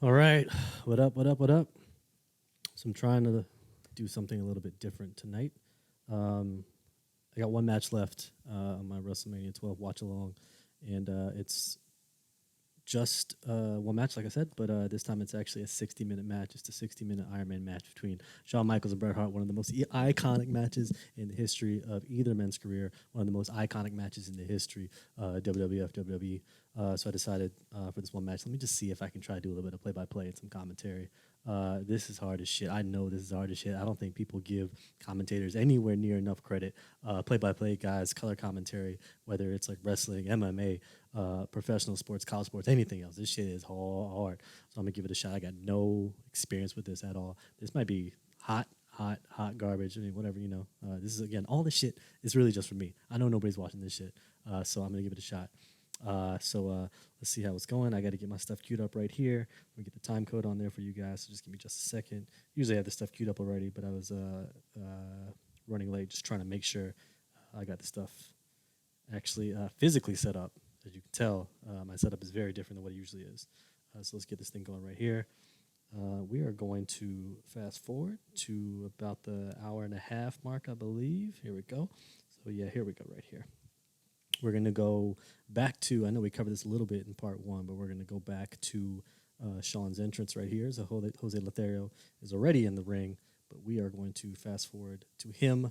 All right. What up? What up? What up? So I'm trying to do something a little bit different tonight. Um, I got one match left on my WrestleMania 12 watch along, and it's just one match, like I said, but this time it's actually a 60-minute match. It's a 60-minute Iron Man match between Shawn Michaels and Bret Hart, one of the most iconic matches in the history of either men's career, one of the most iconic matches in the history WWF, WWE. So I decided for this one match, let me just see if I can try to do a little bit of play-by-play and some commentary. This is hard as shit. I know this is hard as shit. I don't think people give commentators anywhere near enough credit. Play-by-play guys, color commentary, whether it's like wrestling, MMA, professional sports, college sports, anything else. This shit is hard. So I'm gonna give it a shot. I got no experience with this at all. This might be hot garbage. I mean, whatever, you know. This is, again, all this shit is really just for me. I know nobody's watching this shit. So I'm gonna give it a shot. Let's see how it's going. I got to get my stuff queued up right here. We get the time code on there for you guys. So just give me just a second. Usually I have the stuff queued up already, but I was running late, just trying to make sure I got the stuff actually physically set up. As you can tell, my setup is very different than what it usually is. So let's get this thing going right here. We are going to fast forward to about the hour and a half mark, I believe. Here we go. So yeah, here we go right here. We're going to go back to, I know we covered this a little bit in part one, but we're going to go back to Shawn's entrance right here. So Jose Lothario is already in the ring, but we are going to fast forward to him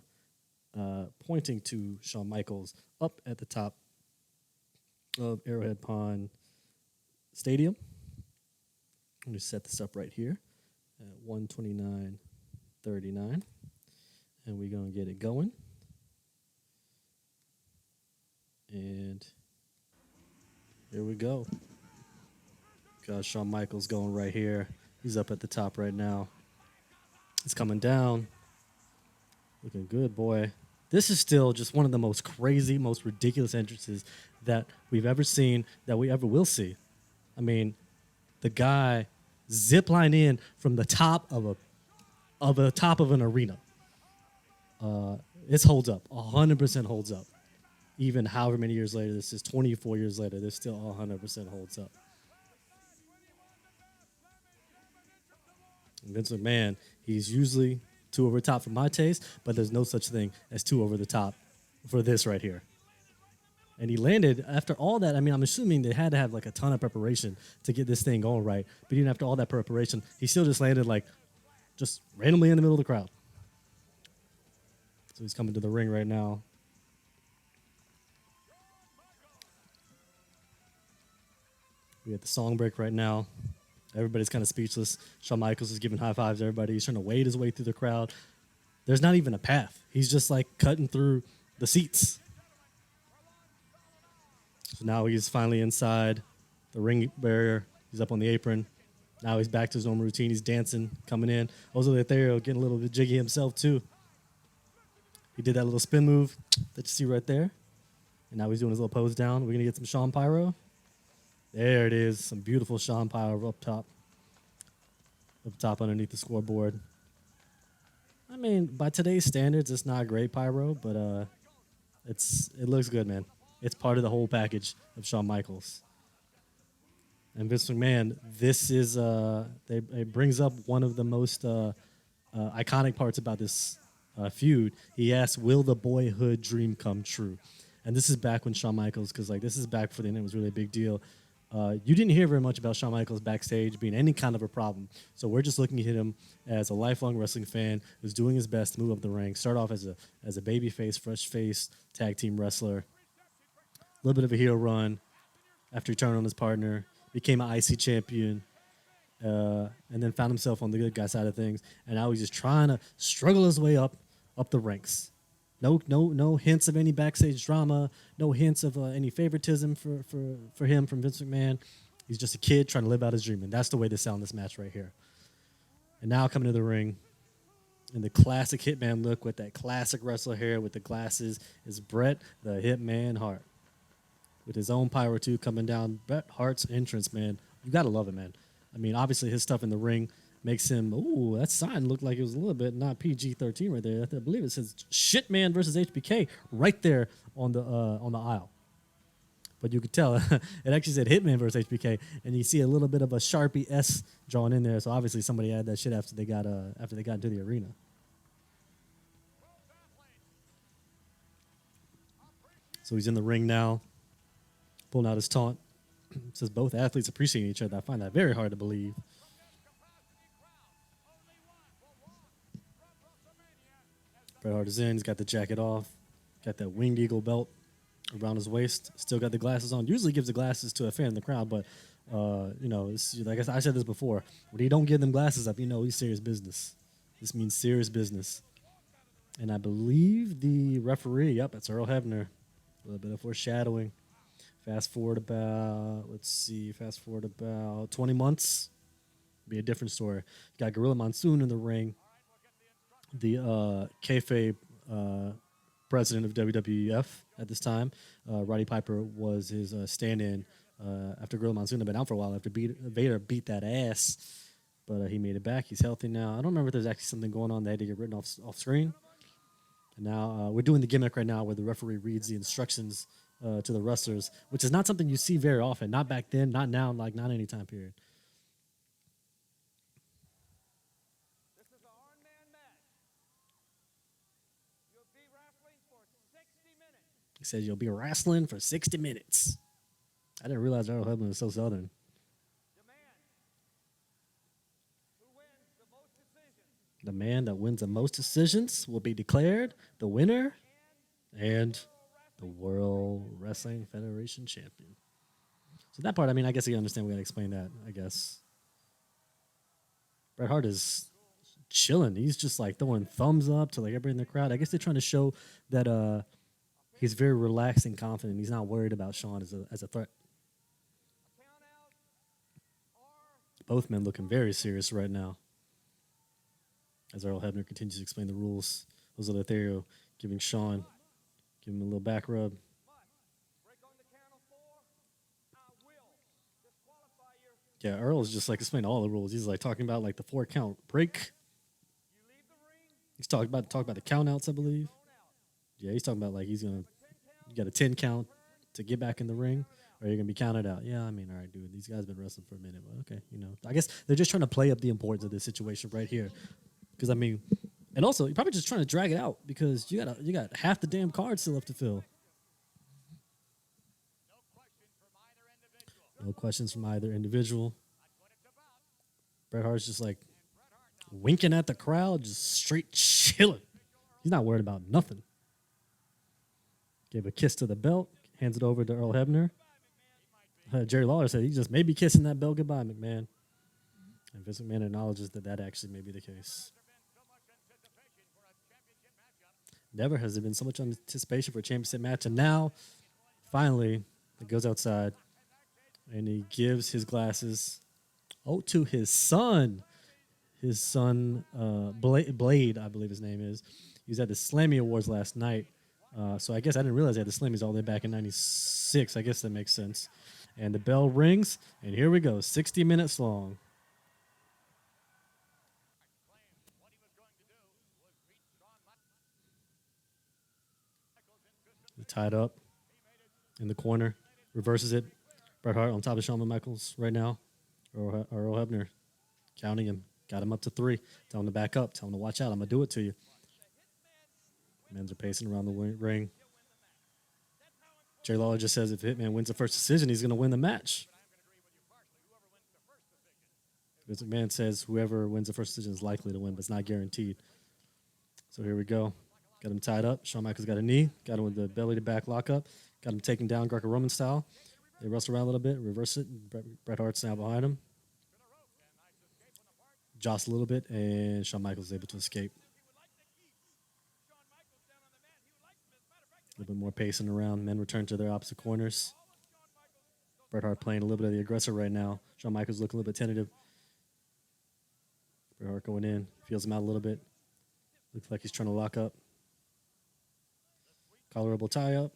pointing to Shawn Michaels up at the top of Arrowhead Pond Stadium. I'm going to set this up right here at 1:29:39, and we're going to get it going. And here we go. Got Shawn Michaels going right here. He's up at the top right now. He's coming down. Looking good, boy. This is still just one of the most crazy, most ridiculous entrances that we've ever seen, that we ever will see. I mean, the guy ziplined in from the top of an arena. It holds up. 100% holds up. Even however many years later, this is 24 years later, this still 100% holds up. And Vince McMahon, he's usually too over the top for my taste, but there's no such thing as too over the top for this right here. And he landed after all that. I mean, I'm assuming they had to have like a ton of preparation to get this thing going right. But even after all that preparation, he still just landed like just randomly in the middle of the crowd. So he's coming to the ring right now. We have the song break right now. Everybody's kind of speechless. Shawn Michaels is giving high fives to everybody. He's trying to wade his way through the crowd. There's not even a path. He's just like cutting through the seats. So now he's finally inside the ring barrier. He's up on the apron. Now he's back to his normal routine. He's dancing, coming in. Jose Lothario getting a little bit jiggy himself too. He did that little spin move that you see right there. And now he's doing his little pose down. We're going to get some Shawn Pyro. There it is. Some beautiful Shawn Pyro up top. Up top underneath the scoreboard. I mean, by today's standards, it's not great pyro, but it looks good, man. It's part of the whole package of Shawn Michaels. And Vince McMahon, this is it brings up one of the most iconic parts about this feud. He asked, "Will the boyhood dream come true?" And this is back when Shawn Michaels, because like this is back before the internet was really a big deal. You didn't hear very much about Shawn Michaels backstage being any kind of a problem. So we're just looking at him as a lifelong wrestling fan who's doing his best to move up the ranks. Start off as a babyface, fresh-faced tag team wrestler. A little bit of a heel run after he turned on his partner. Became an IC champion. And then found himself on the good guy side of things. And now he's just trying to struggle his way up the ranks. No hints of any backstage drama. No hints of any favoritism for him from Vince McMahon. He's just a kid trying to live out his dream, and that's the way they sound this match right here. And now coming to the ring, in the classic Hitman look with that classic wrestler hair with the glasses, is Bret the Hitman Hart. With his own pyro too coming down. Bret Hart's entrance, man. You got to love it, man. I mean, obviously his stuff in the ring makes him, ooh, that sign looked like it was a little bit not PG-13 right there. I believe it says Shitman versus HBK right there on the aisle. but you could tell it actually said Hitman versus HBK, and you see a little bit of a Sharpie S drawn in there. So obviously somebody added that shit after they got into the arena. So he's in the ring now, pulling out his taunt. Says both athletes appreciate each other. I find that very hard to believe. Bret Hart is in. He's got the jacket off. Got that winged eagle belt around his waist. Still got the glasses on. Usually gives the glasses to a fan in the crowd, but it's, like I said this before. When he don't give them glasses up, he's serious business. This means serious business. And I believe the referee, it's Earl Hebner. A little bit of foreshadowing. Fast forward about 20 months. Be a different story. You got Gorilla Monsoon in the ring. The kayfabe president of WWF at this time, Roddy Piper, was his stand-in after Gorilla Monsoon had been out for a while after Vader beat that ass. But he made it back. He's healthy now. I don't remember if there's actually something going on. They had to get written off screen. And now we're doing the gimmick right now where the referee reads the instructions to the wrestlers, which is not something you see very often. Not back then, not now, like not any time period. This is a hard-man match. You'll be wrestling for 60 minutes. He says you'll be wrestling for 60 minutes. I didn't realize Earl Hebner was so southern. The man that wins the most decisions will be declared the winner and the World Wrestling Federation champion. So that part, I guess you understand. We got to explain that, I guess. Bret Hart is chilling. He's just like throwing thumbs up to like everybody in the crowd. I guess they're trying to show that he's very relaxed and confident. He's not worried about Shawn as a threat. Both men looking very serious right now. As Earl Hebner continues to explain the rules, Jose Lothario giving Shawn, a little back rub. Yeah, Earl's just like explaining all the rules. He's like talking about like the 4 count break. He's talking about the count outs, I believe. Yeah, he's talking about like you got a 10 count to get back in the ring, or you're gonna be counted out. Yeah, all right, dude. These guys been wrestling for a minute, but okay, I guess they're just trying to play up the importance of this situation right here. Because and also you're probably just trying to drag it out because you got half the damn card still left to fill. No questions from either individual. Bret Hart's just like winking at the crowd, just straight chilling. He's not worried about nothing. Gave a kiss to the belt, hands it over to Earl Hebner. Jerry Lawler said he just may be kissing that belt goodbye, McMahon. And Vince McMahon acknowledges that actually may be the case. Never has there been so much anticipation for a championship match. And now, finally, it goes outside. And he gives his glasses to his son. His son, Blade, I believe his name is. He was at the Slammy Awards last night. So I guess I didn't realize they had the Slammies all the way back in 96. I guess that makes sense. And the bell rings. And here we go. 60 minutes long. Tied up in the corner, reverses it. Bret Hart on top of Shawn Michaels right now. Earl Hebner counting him. Got him up to 3. Tell him to back up. Tell him to watch out. I'm going to do it to you. Men's are pacing around the ring. Jerry Lawler just says if Hitman wins the first decision, he's going to win the match. Vince McMahon says whoever wins the first decision is likely to win, but it's not guaranteed. So here we go. Got him tied up. Shawn Michaels got a knee. Got him with the belly to back lockup. Got him taken down Greco-Roman style. They wrestle around a little bit, reverse it. Bret Hart's now behind him. Jostle a little bit, and Shawn Michaels is able to escape. A little bit more pacing around. Men return to their opposite corners. Bret Hart playing a little bit of the aggressor right now. Shawn Michaels looking a little bit tentative. Bret Hart going in. Feels him out a little bit. Looks like he's trying to lock up. Collarable tie-up.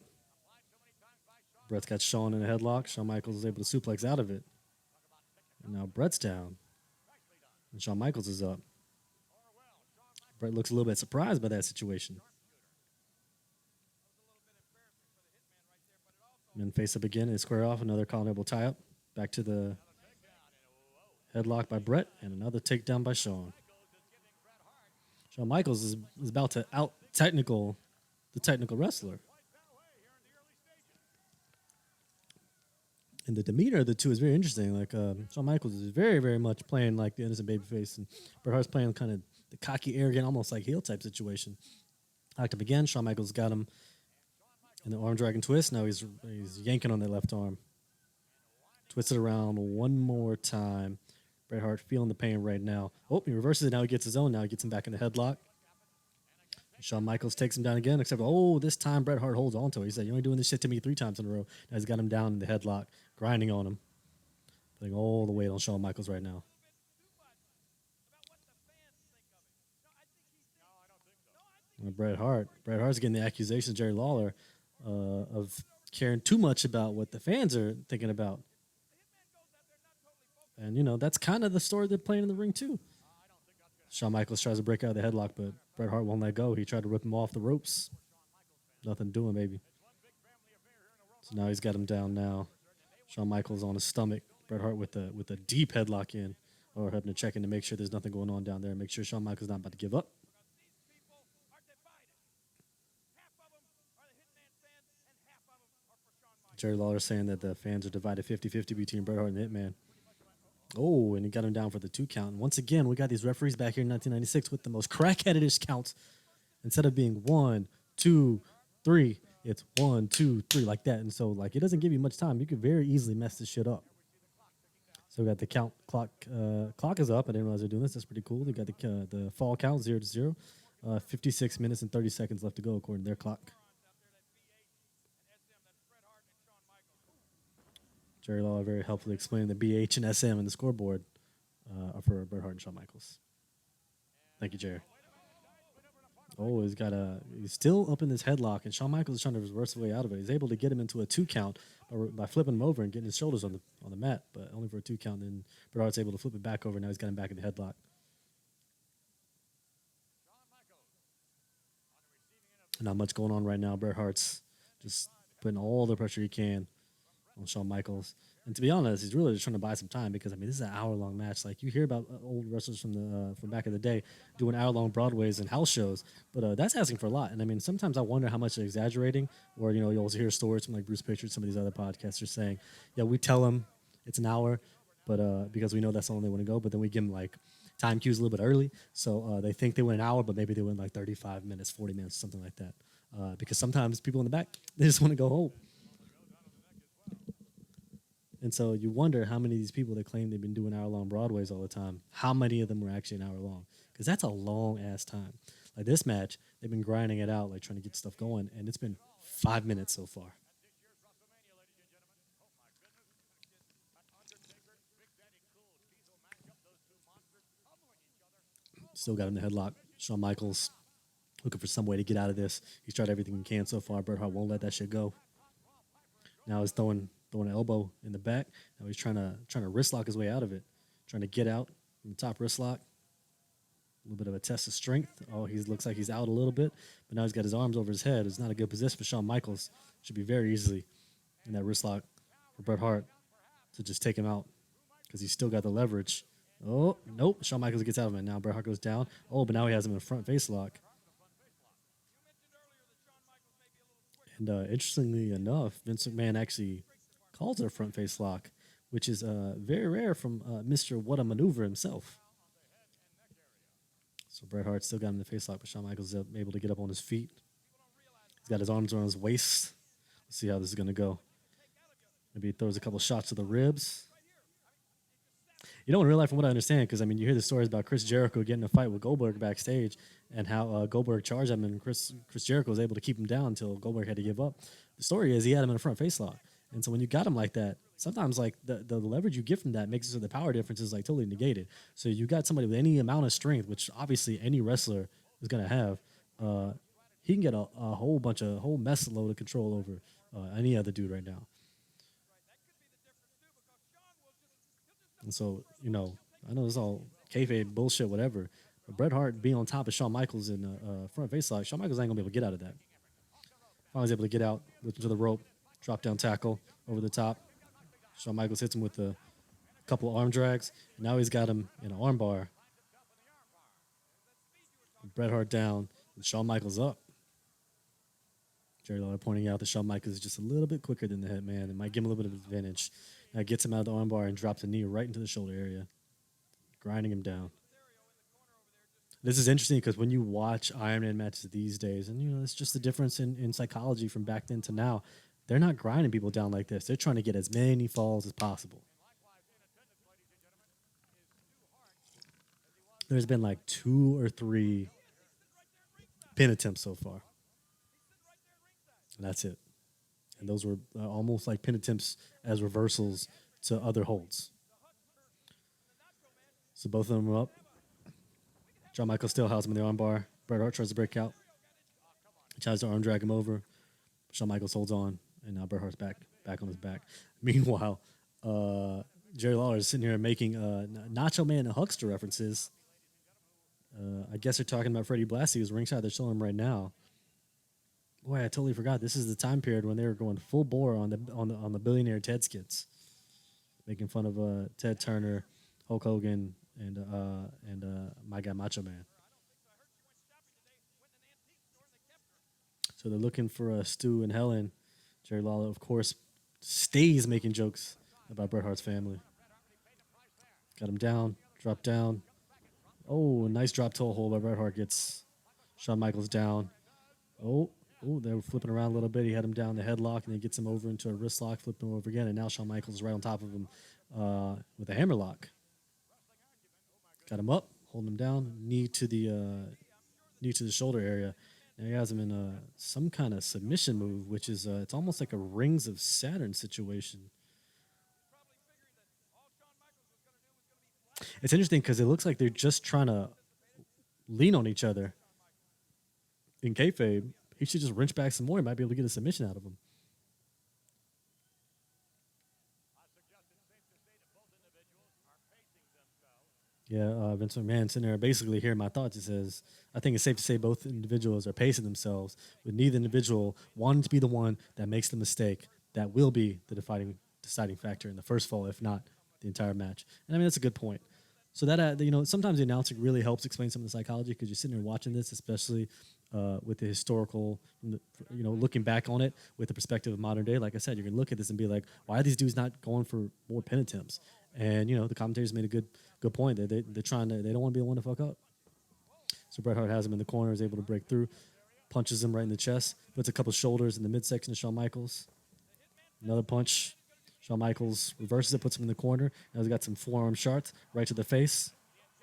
Bret's got Shawn in a headlock. Shawn Michaels is able to suplex out of it. And now Bret's down. And Shawn Michaels is up. Bret looks a little bit surprised by that situation. And then face up again and square off. Another collar tie up. Back to the headlock by Bret and another takedown by Shawn. Shawn Michaels is about to out technical the technical wrestler. And the demeanor of the two is very interesting. Like Shawn Michaels is very, very much playing like the innocent babyface, and Bret Hart's playing kind of the cocky, arrogant, almost like heel type situation. Locked up again. Shawn Michaels got him in the arm dragon twist. Now he's yanking on the left arm. Twisted around one more time. Bret Hart feeling the pain right now. Oh, he reverses it. Now he gets his own. Now he gets him back in the headlock. Shawn Michaels takes him down again, except, this time Bret Hart holds on to it. He said, "You're only doing this shit to me 3 times in a row." Now he's got him down in the headlock, grinding on him. Putting all the weight on Shawn Michaels right now. And Bret Hart's getting the accusations of Jerry Lawler of caring too much about what the fans are thinking about. And, that's kind of the story they're playing in the ring, too. Shawn Michaels tries to break out of the headlock, but Bret Hart won't let go. He tried to rip him off the ropes. Nothing doing, baby. So now he's got him down now. Shawn Michaels on his stomach. Bret Hart with a deep headlock in, or having to check in to make sure there's nothing going on down there. Make sure Shawn Michaels not about to give up. Jerry Lawler saying that the fans are divided 50-50 between Bret Hart and Hitman. Oh, and he got him down for the 2 count. And once again, we got these referees back here in 1996 with the most crackheadish counts. Instead of being 1, 2, 3, it's 1, 2, 3 like that. And so, it doesn't give you much time. You could very easily mess this shit up. So we got the count clock. Clock is up. I didn't realize they're doing this. That's pretty cool. They got the fall count 0-0. 56 minutes and 30 seconds left to go according to their clock. Jerry Lawler very helpfully explaining the BH and SM and the scoreboard for Bret Hart and Shawn Michaels. Thank you, Jerry. Oh, he's still up in this headlock, and Shawn Michaels is trying to reverse the way out of it. He's able to get him into a 2 count by flipping him over and getting his shoulders on the mat, but only for a 2 count. Then Bret Hart's able to flip it back over. Now he's got him back in the headlock. Not much going on right now. Bret Hart's just putting all the pressure he can on Shawn Michaels. And to be honest, he's really just trying to buy some time because, this is an hour-long match. Like, you hear about old wrestlers from back in the day doing hour-long Broadways and house shows, but that's asking for a lot. And, sometimes I wonder how much they're exaggerating, or, you'll also hear stories from, Bruce Pritchard, some of these other podcasters saying, yeah, we tell them it's an hour, but because we know that's the only they want to go, but then we give them, time cues a little bit early. So they think they went an hour, but maybe they went, 35 minutes, 40 minutes, something like that. Because sometimes people in the back, they just want to go home. And so you wonder how many of these people that claim they've been doing hour-long Broadways all the time, how many of them were actually an hour long? Because that's a long-ass time. Like this match, they've been grinding it out, trying to get stuff going, and it's been 5 minutes so far. Still got him in the headlock. Shawn Michaels looking for some way to get out of this. He's tried everything he can so far. Bret Hart won't let that shit go. Now he's throwing an elbow in the back. Now he's trying to wrist lock his way out of it. Trying to get out from the top wrist lock. A little bit of a test of strength. Oh, he looks like he's out a little bit. But now he's got his arms over his head. It's not a good position for Shawn Michaels. Should be very easily in that wrist lock for Bret Hart to just take him out because he's still got the leverage. Oh, nope. Shawn Michaels gets out of it. Now Bret Hart goes down. Oh, but now he has him in a front face lock. And interestingly enough, Vince McMahon actually calls it a front face lock, which is very rare from Mr. What a Maneuver himself. So Bret Hart still got him in the face lock, but Shawn Michaels is able to get up on his feet. He's got his arms around his waist. Let's see how this is going to go. Maybe he throws a couple shots to the ribs. In real life, from what I understand, because, you hear the stories about Chris Jericho getting in a fight with Goldberg backstage and how Goldberg charged him and Chris Jericho was able to keep him down until Goldberg had to give up. The story is he had him in a front face lock. And so when you got him like that, sometimes, the leverage you get from that makes it so the power difference is, totally negated. So you got somebody with any amount of strength, which obviously any wrestler is going to have, he can get a whole mess load of control over any other dude right now. And so, I know it's all kayfabe bullshit, whatever. But Bret Hart being on top of Shawn Michaels in front face lock, Shawn Michaels ain't going to be able to get out of that. Finally was able to get out, lift him to the rope, Drop down tackle over the top. Shawn Michaels hits him with a couple of arm drags. And now he's got him in an arm bar. Bret Hart down and Shawn Michaels up. Jerry Lawler pointing out that Shawn Michaels is just a little bit quicker than the Hitman. It might give him a little bit of advantage. Now gets him out of the arm bar and drops a knee right into the shoulder area, grinding him down. This is interesting because when you watch Iron Man matches these days, and it's just the difference in psychology from back then to now, they're not grinding people down like this. They're trying to get as many falls as possible. There's been like 2 or 3 pin attempts so far. And that's it. And those were almost like pin attempts as reversals to other holds. So both of them are up. Shawn Michaels still has him in the armbar. Bret Hart tries to break out. He tries to arm drag him over. Shawn Michaels holds on, and now Bret Hart's back on his back. Meanwhile, Jerry Lawler is sitting here making Nacho Man and Huckster references. I guess they're talking about Freddie Blassie, who's ringside. They're showing him right now. Boy, I totally forgot. This is the time period when they were going full bore on the billionaire Ted skits, making fun of Ted Turner, Hulk Hogan, and my guy Macho Man. So they're looking for Stu and Helen. Jerry Lawler, of course, stays making jokes about Bret Hart's family. Got him down, drop down. Oh, a nice drop toe hold by Bret Hart gets Shawn Michaels down. Oh, they were flipping around a little bit. He had him down the headlock, and he gets him over into a wrist lock, flipping him over again, and now Shawn Michaels is right on top of him with a hammerlock. Got him up, holding him down, knee to the shoulder area. Now he has him in some kind of submission move, which is it's almost like a Rings of Saturn situation. It's interesting because it looks like they're just trying to lean on each other. In kayfabe, he should just wrench back some more. He might be able to get a submission out of him. Yeah, Vince McMahon sitting there basically hearing my thoughts. He says, I think it's safe to say both individuals are pacing themselves, with neither individual wanting to be the one that makes the mistake that will be the deciding factor in the first fall, if not the entire match. And I mean, that's a good point. So that, sometimes the announcer really helps explain some of the psychology because you're sitting there watching this, especially with the historical, looking back on it with the perspective of modern day. Like I said, you're going to look at this and be like, why are these dudes not going for more pin attempts? And, the commentators made a good point. They're trying to, they don't want to be the one to fuck up. So Bret Hart has him in the corner, is able to break through, punches him right in the chest, puts a couple shoulders in the midsection of Shawn Michaels. Another punch. Shawn Michaels reverses it, puts him in the corner. Now he's got some forearm shots right to the face.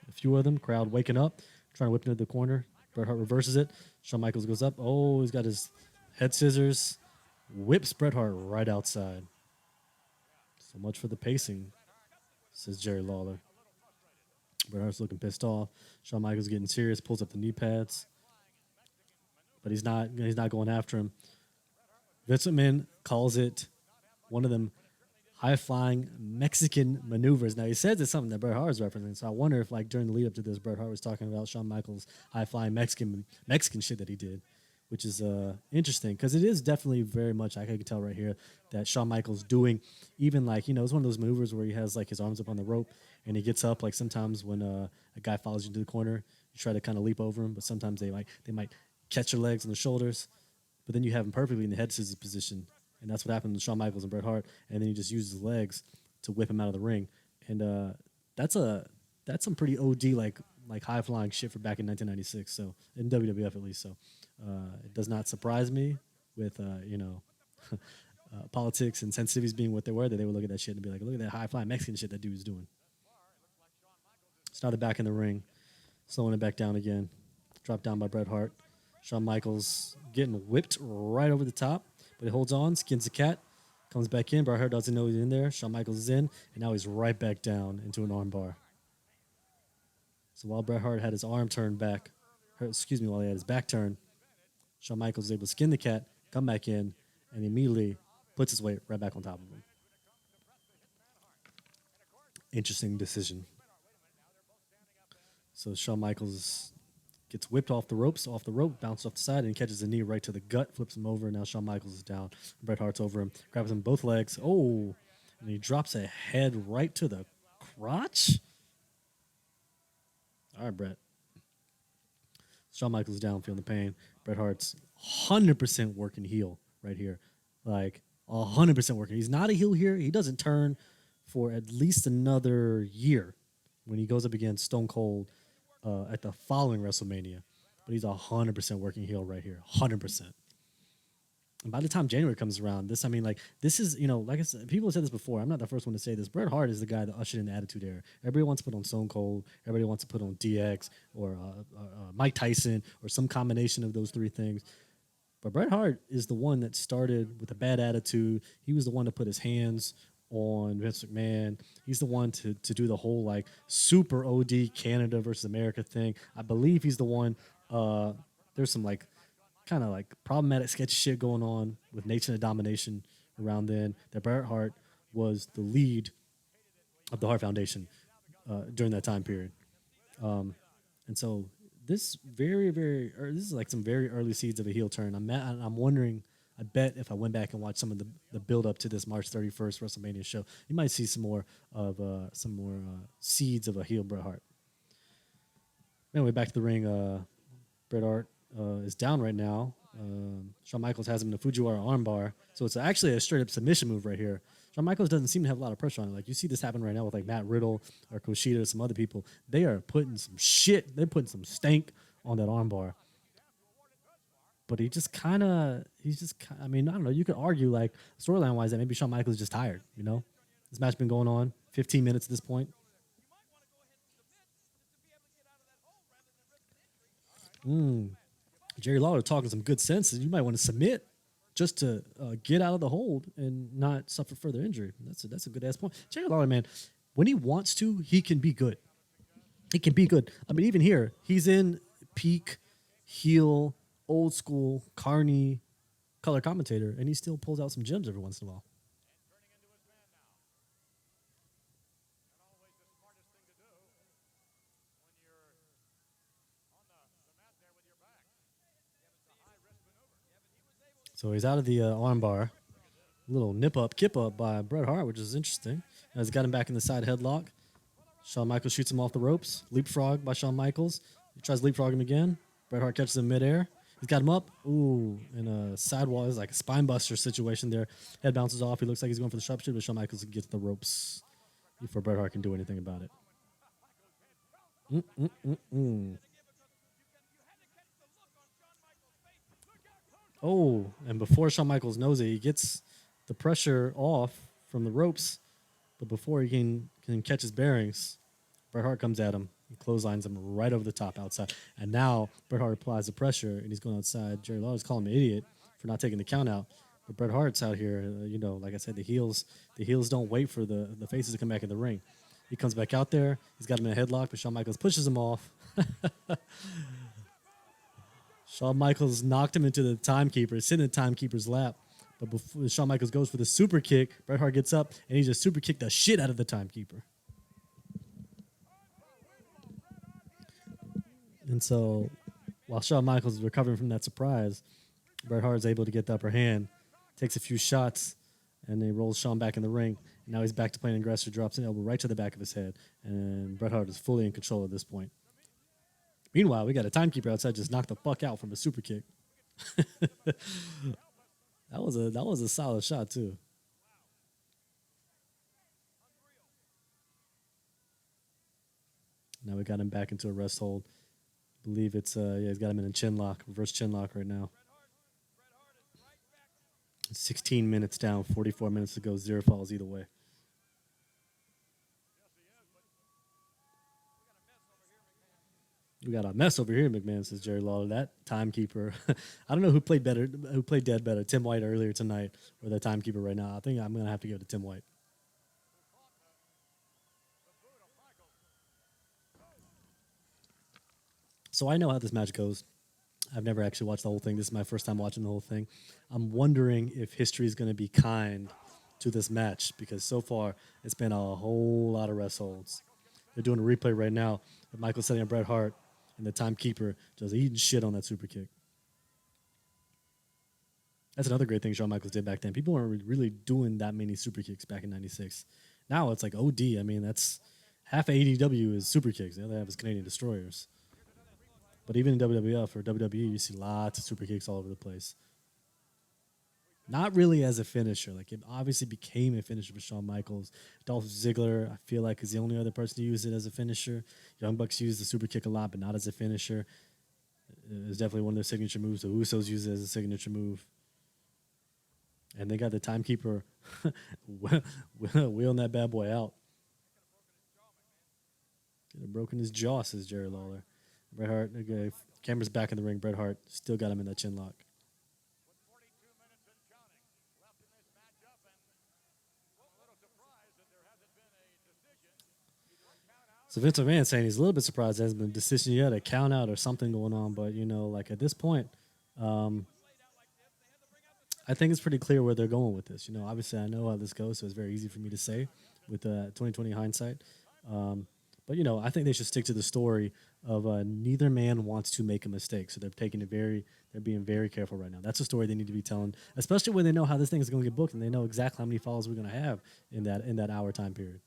A few of them. Crowd waking up, trying to whip into the corner. Bret Hart reverses it. Shawn Michaels goes up. Oh, he's got his head scissors. Whips Bret Hart right outside. So much for the pacing, says Jerry Lawler. Bret Hart's looking pissed off. Shawn Michaels getting serious, pulls up the knee pads. But he's not going after him. Vince McMahon calls it one of them high-flying Mexican maneuvers. Now, he says it's something that Bret Hart is referencing, so I wonder if, like, during the lead-up to this, Bret Hart was talking about Shawn Michaels' high-flying Mexican shit that he did, which is interesting, because it is definitely very much, I can tell right here, that Shawn Michaels doing, even, like, it's one of those maneuvers where he has, like, his arms up on the rope, and he gets up, like, sometimes when a guy follows you into the corner, you try to kind of leap over him, but sometimes they might catch your legs on the shoulders, but then you have him perfectly in the head scissors position. And that's what happened with Shawn Michaels and Bret Hart. And then he just uses his legs to whip him out of the ring. And that's some pretty OD like high flying shit for back in 1996. So in WWF at least. So it does not surprise me with politics and sensitivities being what they were, that they would look at that shit and be like, look at that high flying Mexican shit that dude is doing. Started back in the ring, slowing it back down again. Dropped down by Bret Hart. Shawn Michaels getting whipped right over the top. But he holds on, skins the cat, comes back in. Bret Hart doesn't know he's in there. Shawn Michaels is in, and now he's right back down into an armbar. So while Bret Hart had his arm turned back, while he had his back turned, Shawn Michaels was able to skin the cat, come back in, and immediately puts his weight right back on top of him. Interesting decision. So Shawn Michaels gets whipped off the rope, bounces off the side, and catches a knee right to the gut, flips him over. Now Shawn Michaels is down. Bret Hart's over him, grabs him both legs. Oh, and he drops a head right to the crotch. All right, Bret. Shawn Michaels down, feeling the pain. Bret Hart's 100% working heel right here. Like, 100% working. He's not a heel here. He doesn't turn for at least another year when he goes up against Stone Cold at the following WrestleMania. But he's 100% working heel right here. 100%. And by the time January comes around, this is, like I said, people have said this before. I'm not the first one to say this. Bret Hart is the guy that ushered in the Attitude Era. Everybody wants to put on Stone Cold. Everybody wants to put on DX or Mike Tyson or some combination of those three things. But Bret Hart is the one that started with a bad attitude. He was the one to put his hands on Vince McMahon. He's the one to do the whole like super OD Canada versus America thing. I believe he's the one. There's some like kind of like problematic sketchy shit going on with Nation of Domination around then. That Bret Hart was the lead of the Hart Foundation during that time period. And so this this is like some very early seeds of a heel turn. I'm wondering. I bet if I went back and watched some of the build up to this March 31st WrestleMania show, you might see some more seeds of a heel Bret Hart. Anyway, back to the ring. Bret Hart is down right now. Shawn Michaels has him in the Fujiwara armbar, so it's actually a straight up submission move right here. Shawn Michaels doesn't seem to have a lot of pressure on it. Like you see this happen right now with like Matt Riddle or Kushida or some other people. They are putting some shit. They're putting some stank on that armbar. But he's just kind of, I mean, I don't know. You could argue, like, storyline wise, that maybe Shawn Michaels is just tired, This match been going on 15 minutes at this point. Jerry Lawler talking some good sense. You might want to submit just to get out of the hold and not suffer further injury. That's a good ass point. Jerry Lawler, man, when he wants to, he can be good. He can be good. I mean, even here, he's in peak heel, old school, carny color commentator, and he still pulls out some gems every once in a while. So he's out of the armbar. Little nip up, kip up by Bret Hart, which is interesting. He's got him back in the side headlock. Shawn Michaels shoots him off the ropes. Leapfrog by Shawn Michaels. He tries to leapfrog him again. Bret Hart catches him midair. He's got him up. Ooh, in a sidewall. It's like a spine buster situation there. Head bounces off. He looks like he's going for the sharpshooter, but Shawn Michaels gets the ropes before Bret Hart can do anything about it. Oh, and before Shawn Michaels knows it, he gets the pressure off from the ropes, but before he can catch his bearings, Bret Hart comes at him and clotheslines him right over the top outside. And now Bret Hart applies the pressure, and he's going outside. Jerry Lawler's calling him an idiot for not taking the count out. But Bret Hart's out here, like I said, the heels don't wait for the faces to come back in the ring. He comes back out there. He's got him in a headlock, but Shawn Michaels pushes him off. Shawn Michaels knocked him into the timekeeper, sitting in the timekeeper's lap. But before Shawn Michaels goes for the super kick, Bret Hart gets up, and he just super kicked the shit out of the timekeeper. And so while Shawn Michaels is recovering from that surprise, Bret Hart is able to get the upper hand, takes a few shots, and then he rolls Shawn back in the ring. Now he's back to playing aggressor, drops an elbow right to the back of his head, and Bret Hart is fully in control at this point. Meanwhile, we got a timekeeper outside just knocked the fuck out from a super kick. that was a solid shot too. Now we got him back into a rest hold. I believe it's he's got him in a chin lock, reverse chin lock right now. 16 minutes down, 44 minutes to go, 0 falls either way. We got a mess over here, McMahon, says Jerry Lawler. That timekeeper. I don't know who played dead better, Tim White earlier tonight or the timekeeper right now. I think I'm going to have to give it to Tim White. So I know how this match goes. I've never actually watched the whole thing. This is my first time watching the whole thing. I'm wondering if history is going to be kind to this match because so far it's been a whole lot of rest holds. They're doing a replay right now of Michael setting up Bret Hart. and the timekeeper just eating shit on that super kick. That's another great thing Shawn Michaels did back then. People weren't really doing that many super kicks back in '96. Now it's like OD. I mean, that's half of AEW is super kicks. The other half is Canadian destroyers. But even in WWF or WWE, you see lots of super kicks all over the place. Not really as a finisher. Like, it obviously became a finisher for Shawn Michaels. Dolph Ziggler, I feel like, is the only other person to use it as a finisher. Young Bucks use the super kick a lot, but not as a finisher. It's definitely one of their signature moves. The Usos use it as a signature move. And they got the timekeeper wheeling that bad boy out. Could have broken his jaw, says Jerry Lawler. Bret Hart, okay, camera's back in the ring. Bret Hart still got him in that chin lock. With 42 minutes and counting left in this matchup, and a little surprised that there hasn't been a decision, either a count out. So Vince McMahon saying he's a little bit surprised there hasn't been a decision yet, a count out or something going on. But, you know, like at this point, I think it's pretty clear where they're going with this. You know, obviously I know how this goes, so it's very easy for me to say with 2020 hindsight. But, you know, I think they should stick to the story of neither man wants to make a mistake. So they're being very careful right now. That's a story they need to be telling, especially when they know how this thing is going to get booked and they know exactly how many falls we're going to have in that hour time period.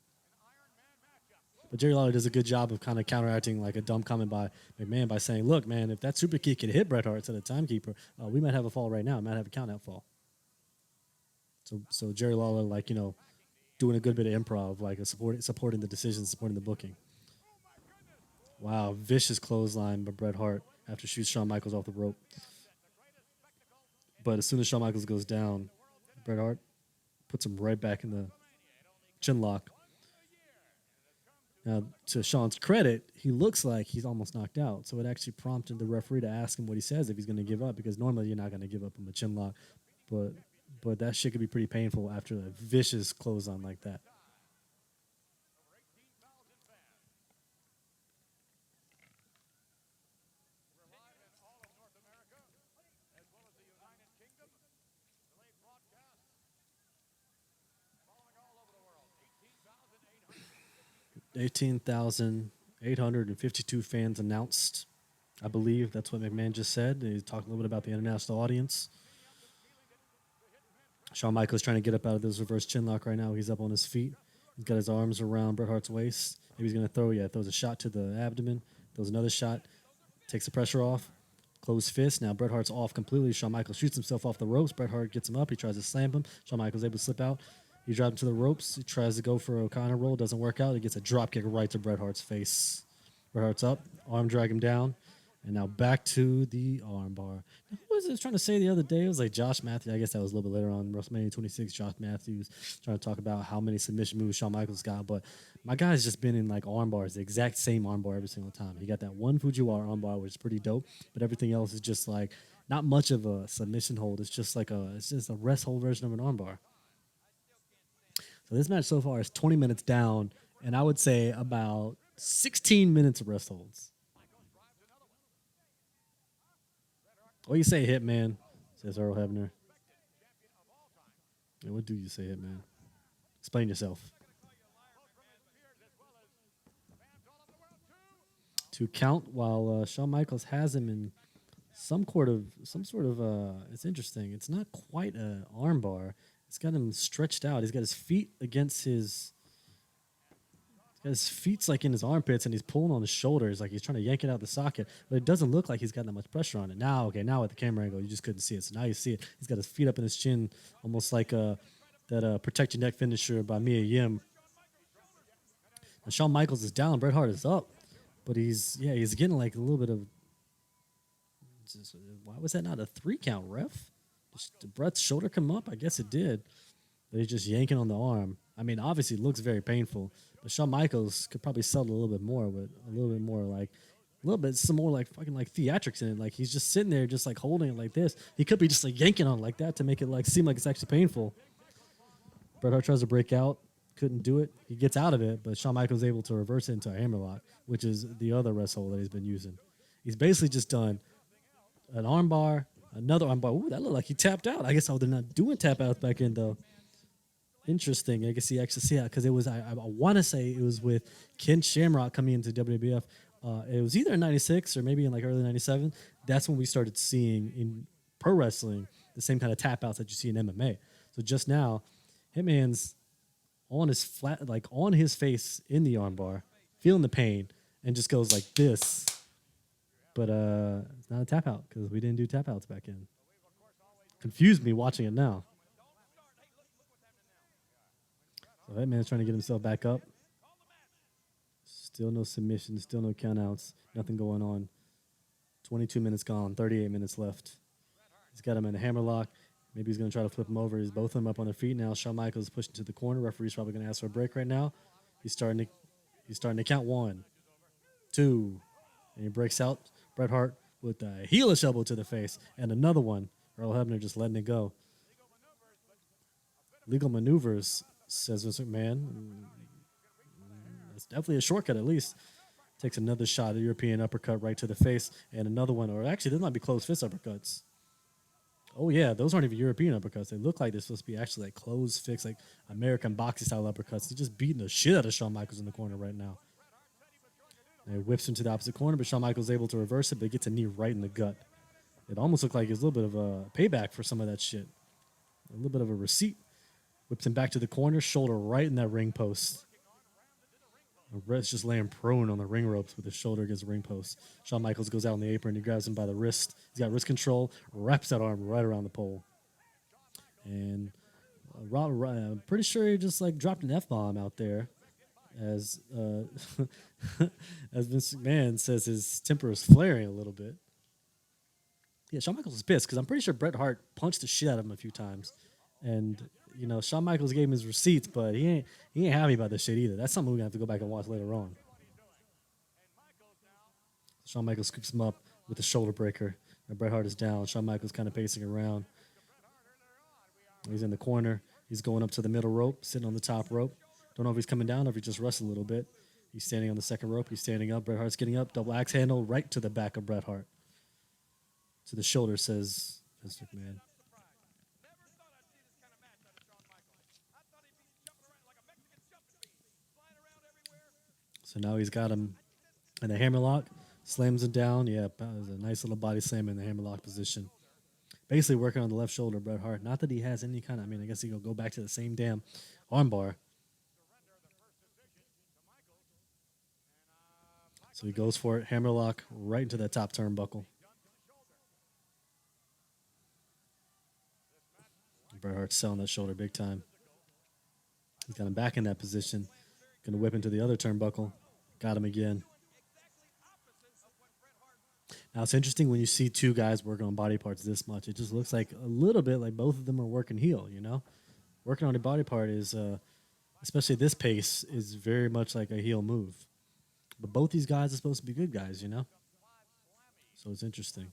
But Jerry Lawler does a good job of kind of counteracting like a dumb comment by McMahon by saying, look, man, if that super kick could hit Bret Hart instead of timekeeper, we might have a fall right now. We might have a count out fall. So Jerry Lawler, like, you know, doing a good bit of improv, like supporting the decisions, supporting the booking. Wow, vicious clothesline by Bret Hart after shoots Shawn Michaels off the rope. But as soon as Shawn Michaels goes down, Bret Hart puts him right back in the chin lock. Now, to Shawn's credit, he looks like he's almost knocked out. So it actually prompted the referee to ask him what he says if he's going to give up, because normally you're not going to give up him a chin lock. But that shit could be pretty painful after a vicious clothesline like that. As well as the United Kingdom, delayed broadcast following all over the world. 18,852 fans announced. I believe that's what McMahon just said. He talked a little bit about the international audience. Shawn Michaels trying to get up out of this reverse chin lock right now. He's up on his feet. He's got his arms around Bret Hart's waist. Maybe he's going to throws a shot to the abdomen. Throws another shot. Takes the pressure off. Closed fist. Now Bret Hart's off completely. Shawn Michaels shoots himself off the ropes. Bret Hart gets him up. He tries to slam him. Shawn Michaels able to slip out. He drives him to the ropes. He tries to go for a O'Connor roll. Doesn't work out. He gets a drop kick right to Bret Hart's face. Bret Hart's up. Arm drag him down. And now back to the armbar. Who was I trying to say the other day? It was like Josh Matthews. I guess that was a little bit later on. WrestleMania 26, Josh Matthews trying to talk about how many submission moves Shawn Michaels got. But my guy's just been in like armbars, the exact same armbar every single time. He got that one Fujiwara armbar, which is pretty dope. But everything else is just like not much of a submission hold. It's just a rest hold version of an armbar. So this match so far is 20 minutes down, and I would say about 16 minutes of rest holds. What do you say, Hitman? Says Earl Hebner. Yeah, what do you say, Hitman? Explain yourself. 2 count while Shawn Michaels has him in some sort of. It's interesting. It's not quite an armbar. It's got him stretched out. He's got his feet against his. His feet's like in his armpits, and he's pulling on his shoulders, like he's trying to yank it out the socket. But it doesn't look like he's got that much pressure on it. Now with the camera angle, you just couldn't see it. So now you see it. He's got his feet up in his chin, almost like that protect your neck finisher by Mia Yim. And Shawn Michaels is down. Bret Hart is up, but he's getting like a little bit of. Why was that not a 3 count, ref? Did Bret's shoulder come up? I guess it did. But he's just yanking on the arm. I mean, obviously it looks very painful. But Shawn Michaels could probably sell it a little bit more with some more like fucking like theatrics in it. Like he's just sitting there just like holding it like this. He could be just like yanking on it like that to make it like seem like it's actually painful. Bret Hart tries to break out. Couldn't do it. He gets out of it, but Shawn Michaels able to reverse it into a hammerlock, which is the other rest hold that he's been using. He's basically just done an armbar, another armbar. Ooh, that looked like he tapped out. I guess they're not doing tap outs back in though. Interesting. I guess he actually see that because it was I want to say it was with Ken Shamrock coming into WWF it was either in '96 or maybe in like early '97. That's when we started seeing in pro wrestling the same kind of tap outs that you see in MMA. So just now, Hitman's on his flat, like on his face in the armbar, feeling the pain, and just goes like this. But it's not a tap out because we didn't do tap outs back in. Confused me watching it now. So Hitman's trying to get himself back up. Still no submissions, still no countouts, nothing going on. 22 minutes gone, 38 minutes left. He's got him in a hammerlock. Maybe he's going to try to flip him over. He's both of them up on their feet now. Shawn Michaels pushing to the corner. Referee's probably going to ask for a break right now. He's starting to count 1, 2, and he breaks out. Bret Hart with a heelish elbow to the face and another one. Earl Hebner just letting it go. Legal maneuvers, says Vince McMahon. It's definitely a shortcut at least. Takes another shot, a European uppercut right to the face, and another one, or actually, those might be closed fist uppercuts. Oh, yeah, those aren't even European uppercuts. They look like they're supposed to be actually like closed fist, like American boxing style uppercuts. He's just beating the shit out of Shawn Michaels in the corner right now. And he whips him to the opposite corner, but Shawn Michaels is able to reverse it, but he gets a knee right in the gut. It almost looked like it was a little bit of a payback for some of that shit. A little bit of a receipt. Whips him back to the corner, shoulder right in that ring post. Bret's just laying prone on the ring ropes with his shoulder against the ring post. Shawn Michaels goes out on the apron. He grabs him by the wrist. He's got wrist control, wraps that arm right around the pole. And I'm pretty sure he just like dropped an F-bomb out there as as Vince McMahon says his temper is flaring a little bit. Yeah, Shawn Michaels is pissed because I'm pretty sure Bret Hart punched the shit out of him a few times. And Shawn Michaels gave him his receipts, but he ain't happy about this shit either. That's something we're gonna have to go back and watch later on. Shawn Michaels scoops him up with a shoulder breaker. And Bret Hart is down. Shawn Michaels kind of pacing around. He's in the corner. He's going up to the middle rope, sitting on the top rope. Don't know if he's coming down or if he just wrestled a little bit. He's standing on the second rope. He's standing up. Bret Hart's getting up. Double axe handle right to the back of Bret Hart. To the shoulder, says Vince McMahon. So now he's got him in the hammerlock, slams him down. Yeah, that was a nice little body slam in the hammerlock position. Basically working on the left shoulder, Bret Hart. Not that he has any kind of, I guess he'll go back to the same damn armbar. So he goes for it, hammerlock right into that top turnbuckle. Bret Hart's selling that shoulder big time. He's got him back in that position. Going to whip into the other turnbuckle. Got him again. Now, it's interesting when you see two guys working on body parts this much. It just looks like a little bit like both of them are working heel, Working on a body part is, especially this pace, is very much like a heel move. But both these guys are supposed to be good guys, So it's interesting.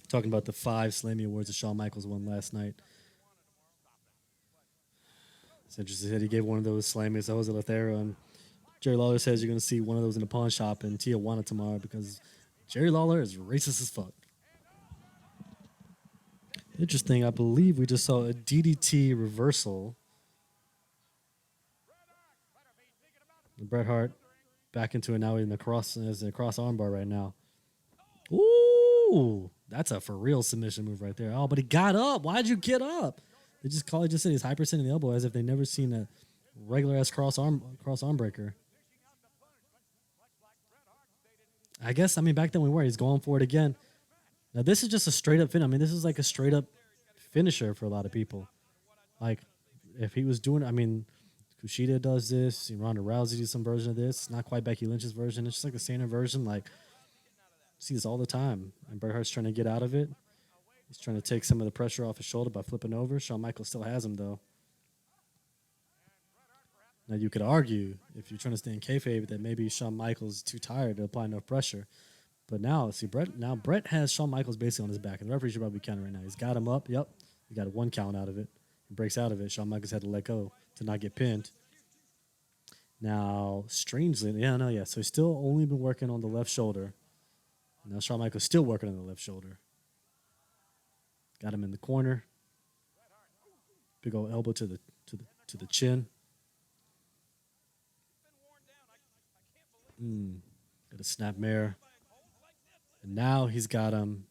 Talking about the 5 Slammy Awards that Shawn Michaels won last night. It's interesting that he gave one of those Slammys to Jose Lothario, and Jerry Lawler says you're going to see one of those in a pawn shop in Tijuana tomorrow because Jerry Lawler is racist as fuck. Interesting, I believe we just saw a DDT reversal. Bret Hart back into it now in the cross armbar right now. Ooh, that's a for real submission move right there. Oh, but he got up. Why'd you get up? They just said he's hyperextending the elbow as if they've never seen a regular ass cross arm breaker. I guess back then he's going for it again. Now this is just a straight up fin. This is like a straight up finisher for a lot of people. Like if he was doing, Kushida does this. Ronda Rousey does some version of this. Not quite Becky Lynch's version. It's just like the standard version. Like see this all the time. And Bret Hart's trying to get out of it. He's trying to take some of the pressure off his shoulder by flipping over. Shawn Michaels still has him though. Now you could argue if you're trying to stay in kayfabe that maybe Shawn Michaels is too tired to apply enough pressure. But now, see, Bret has Shawn Michaels basically on his back, and the referee should probably count right now. He's got him up. Yep, he got a 1 count out of it. He breaks out of it. Shawn Michaels had to let go to not get pinned. Now, strangely, so he's still only been working on the left shoulder. Now Shawn Michaels still working on the left shoulder. Got him in the corner. Big old elbow to the chin. Got a snapmare. And now he's got him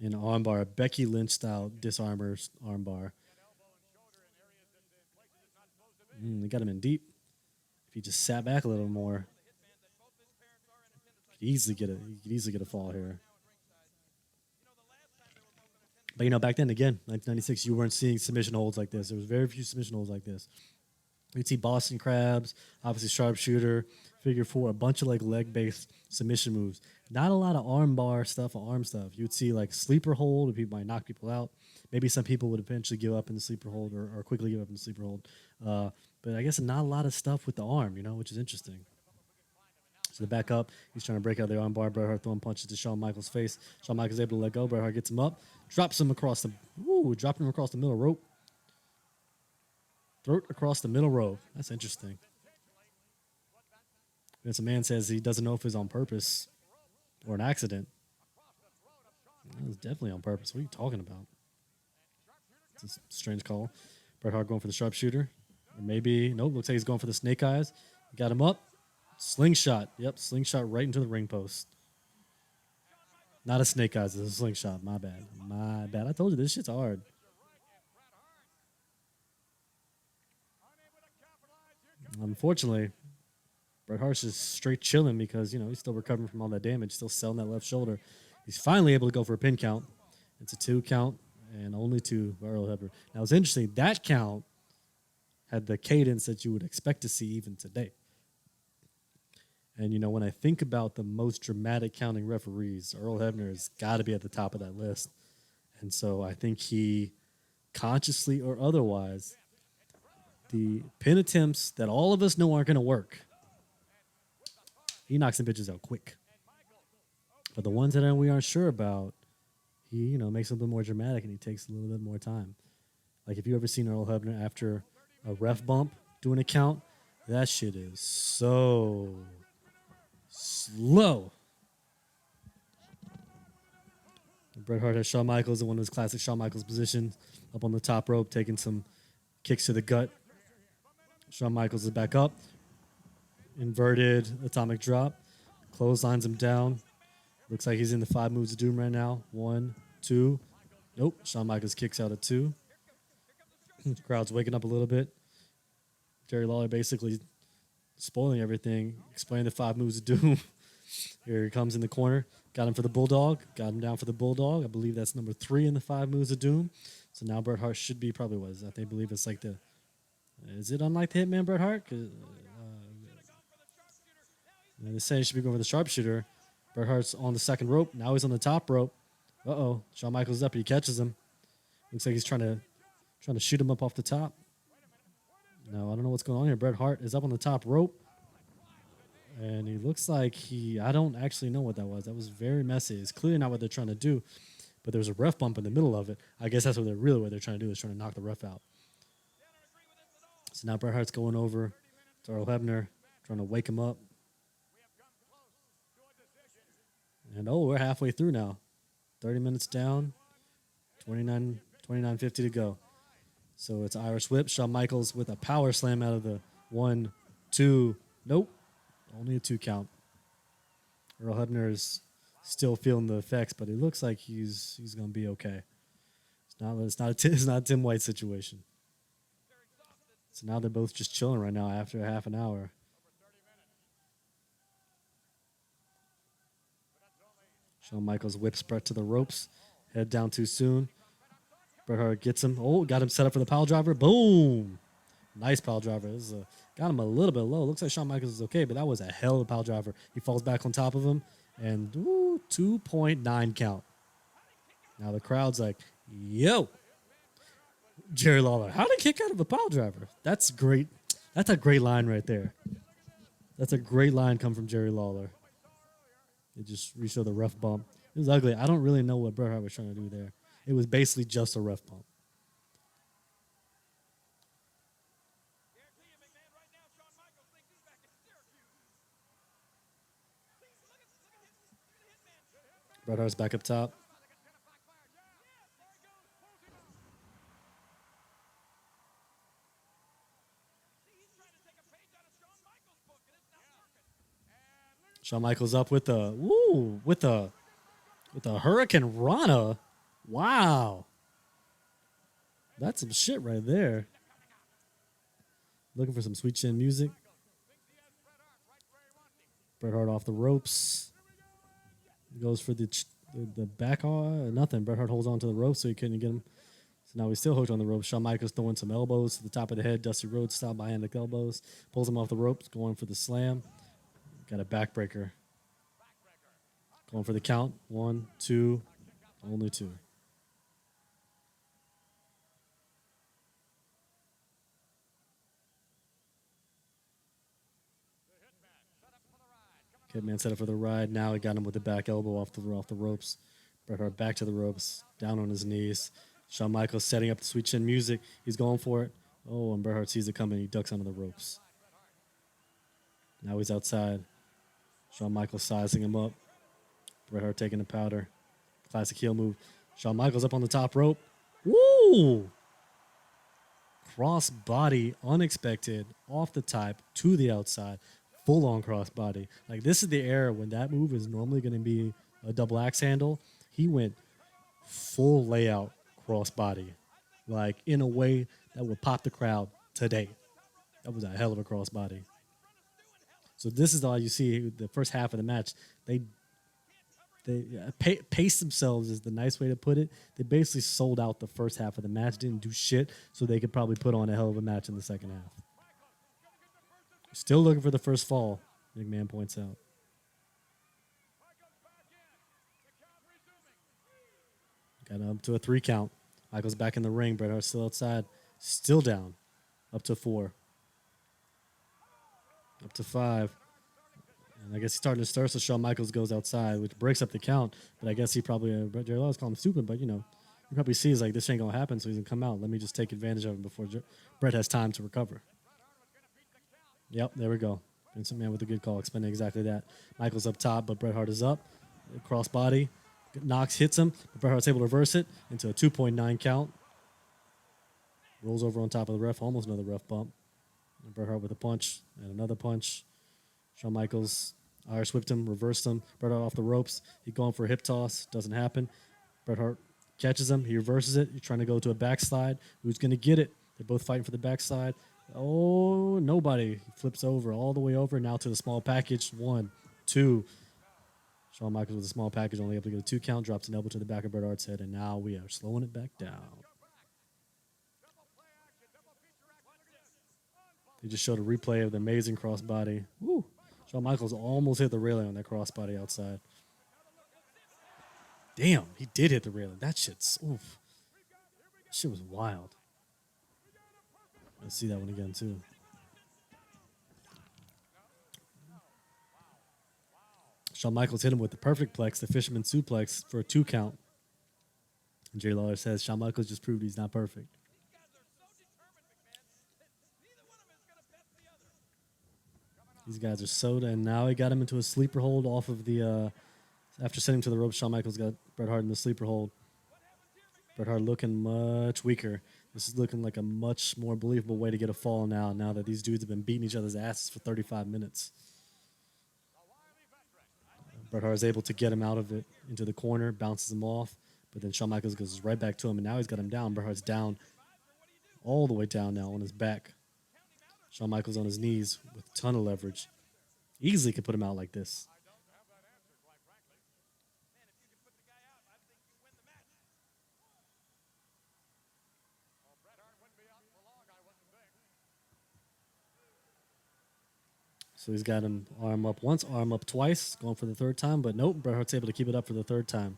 in an armbar, a Becky Lynch style disarmer armbar. They got him in deep. If he just sat back a little more, he could easily get a fall here. But you know, back then again, 1996, you weren't seeing submission holds like this. There was very few submission holds like this. You'd see Boston Crabs, obviously sharpshooter, figure four, a bunch of like leg-based submission moves. Not a lot of arm bar stuff or arm stuff. You'd see like sleeper hold, people might knock people out. Maybe some people would eventually give up in the sleeper hold or quickly give up in the sleeper hold. But I guess not a lot of stuff with the arm, you know, which is interesting. So the back up, he's trying to break out the arm bar. Bret Hart throwing punches to Shawn Michaels' face. Shawn Michaels able to let go. Bret Hart gets him up, dropping him across the middle rope. Throat across the middle rope. That's interesting. Vince McMahon says he doesn't know if it's on purpose or an accident. That was definitely on purpose. What are you talking about? It's a strange call. Bret Hart going for the sharpshooter. Or maybe, nope, looks like he's going for the snake eyes. Got him up. Slingshot. Yep, slingshot right into the ring post. Not a snake eyes, it's a slingshot. My bad. My bad. I told you this shit's hard. Unfortunately, Bret Hart's just straight chilling because, you know, he's still recovering from all that damage, still selling that left shoulder. He's finally able to go for a pin count. It's a 2 count and only 2 by Earl Hebner. Now, it's interesting. That count had the cadence that you would expect to see even today. And, you know, when I think about the most dramatic counting referees, Earl Hebner has got to be at the top of that list. And so I think he, consciously or otherwise, the pin attempts that all of us know aren't going to work, he knocks some bitches out quick. But the ones that we aren't sure about, he, you know, makes it a little bit more dramatic and he takes a little bit more time. Like if you ever seen Earl Hebner after a ref bump doing a count, that shit is so slow. Bret Hart has Shawn Michaels in one of his classic Shawn Michaels positions, up on the top rope, taking some kicks to the gut. Shawn Michaels is back up. Inverted atomic drop. Clotheslines him down. Looks like he's in the 5 moves of doom right now. 1, 2. Nope. Shawn Michaels kicks out at 2. The crowd's waking up a little bit. Jerry Lawler basically spoiling everything, explaining the 5 moves of doom. Here he comes in the corner. Got him for the Bulldog. Got him down for the Bulldog. I believe that's number 3 in the 5 moves of doom. So now Bret Hart should be probably what is that? They believe it's like the... Is it unlike the Hitman Bret Hart? They say he should be going for the sharpshooter. Bret Hart's on the second rope. Now he's on the top rope. Uh-oh. Shawn Michaels is up. He catches him. Looks like he's trying to shoot him up off the top. No, I don't know what's going on here. Bret Hart is up on the top rope. And he looks like I don't actually know what that was. That was very messy. It's clearly not what they're trying to do. But there was a ref bump in the middle of it. I guess that's what they're trying to do is trying to knock the ref out. So now Bret Hart's going over to Earl Hebner, trying to wake him up. And, we're halfway through now. 30 minutes down, 29:50 to go. So it's Irish whip. Shawn Michaels with a power slam out of the 1, 2. Nope. Only a 2 count. Earl Hebner is still feeling the effects, but it looks like he's going to be okay. It's not a Tim White situation. So now they're both just chilling right now after a half an hour. Shawn Michaels whips Bret to the ropes. Head down too soon. Bret Hart gets him. Got him set up for the pile driver. Boom. Nice pile driver. Got him a little bit low. Looks like Shawn Michaels is okay, but that was a hell of a pile driver. He falls back on top of him. And 2.9 count. Now the crowd's like, yo. Jerry Lawler, how to kick out of a pile driver? That's great. That's a great line right there. That's a great line come from Jerry Lawler. They just re-show the ref bump. It was ugly. I don't really know what Bret Hart was trying to do there. It was basically just a ref bump. Bret Hart's back up top. Shawn Michaels up with the with the Hurricane Rana. Wow. That's some shit right there. Looking for some sweet chin music. Bret Hart off the ropes. Goes for the back. Nothing. Bret Hart holds on to the ropes so he couldn't get him. So now he's still hooked on the ropes. Shawn Michaels throwing some elbows to the top of the head. Dusty Rhodes style behind the elbows. Pulls him off the ropes. Going for the slam. Got a backbreaker. Going for the count. 1, 2. Only 2. Hitman set up for the ride. Now he got him with the back elbow off the ropes. Bret Hart back to the ropes, down on his knees. Shawn Michaels setting up the sweet chin music. He's going for it. Oh, and Bret Hart sees it coming. He ducks under the ropes. Now he's outside. Shawn Michaels sizing him up. Bret Hart taking the powder. Classic heel move. Shawn Michaels up on the top rope. Woo! Cross body, unexpected, off the top to the outside. Full on crossbody. Like, this is the era when that move is normally going to be a double axe handle. He went full layout crossbody, like in a way that would pop the crowd today. That was a hell of a crossbody. So this is all you see. The first half of the match, they paced themselves is the nice way to put it. They basically sold out the first half of the match, didn't do shit, so they could probably put on a hell of a match in the second half. Still looking for the first fall, McMahon points out. Got up to a 3 count. Michaels back in the ring. Bret Hart still outside. Still down. Up to 4. Up to 5. And I guess he's starting to stir, so Shawn Michaels goes outside, which breaks up the count. But I guess he probably, Jerry Lawler's calling him stupid, but, you probably sees, like, this ain't going to happen, so he's going to come out. Let me just take advantage of it before Bret has time to recover. Yep, there we go. Vincent Man with a good call, explaining exactly that. Michaels up top, but Bret Hart is up. Crossbody. Knox hits him, but Bret Hart's able to reverse it into a 2.9 count. Rolls over on top of the ref, almost another ref bump. And Bret Hart with a punch and another punch. Shawn Michaels Irish whipped him, reversed him. Bret Hart off the ropes. He's going for a hip toss. Doesn't happen. Bret Hart catches him. He reverses it. He's trying to go to a backslide. Who's going to get it? They're both fighting for the backslide. Oh, nobody. He flips over, all the way over. Now to the small package. 1, 2. Shawn Michaels with a small package, only able to get a 2 count. Drops an elbow to the back of Bret Hart's head, and now we are slowing it back down. They just showed a replay of the amazing crossbody. Woo! Shawn Michaels almost hit the railing on that crossbody outside. Damn, he did hit the railing. That shit's oof. That shit was wild. Let's see that one again, too. Shawn Michaels hit him with the perfect plex, the fisherman suplex, for a 2 count. And Jerry Lawler says Shawn Michaels just proved he's not perfect. These guys are soda, and now he got him into a sleeper hold off of the... after sending him to the ropes, Shawn Michaels got Bret Hart in the sleeper hold. Bret Hart looking much weaker. This is looking like a much more believable way to get a fall now that these dudes have been beating each other's asses for 35 minutes. Bret Hart is able to get him out of it into the corner, bounces him off, but then Shawn Michaels goes right back to him, and now he's got him down. Bret Hart's down, all the way down now on his back. Shawn Michaels on his knees with a ton of leverage. Easily could put him out like this. So he's got him arm up once, arm up twice, going for the 3rd time, but nope, Bret Hart's able to keep it up for the 3rd time.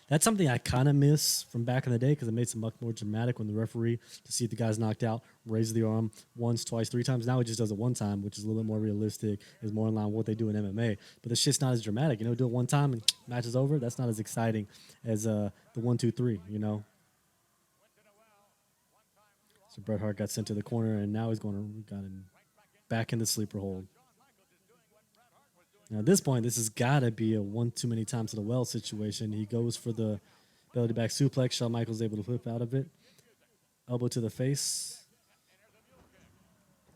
That's something I kind of miss from back in the day because it made it much more dramatic when the referee, to see if the guy's knocked out, raises the arm once, twice, 3 times. Now he just does it 1 time, which is a little bit more realistic, is more in line with what they do in MMA. But the shit's not as dramatic. Do it 1 time and match is over. That's not as exciting as the 1, 2, 3, So Bret Hart got sent to the corner, and now got him back in the sleeper hold. Now, at this point, this has got to be a 1 too many times to the well situation. He goes for the belly-to-back suplex. Shawn Michaels able to flip out of it. Elbow to the face.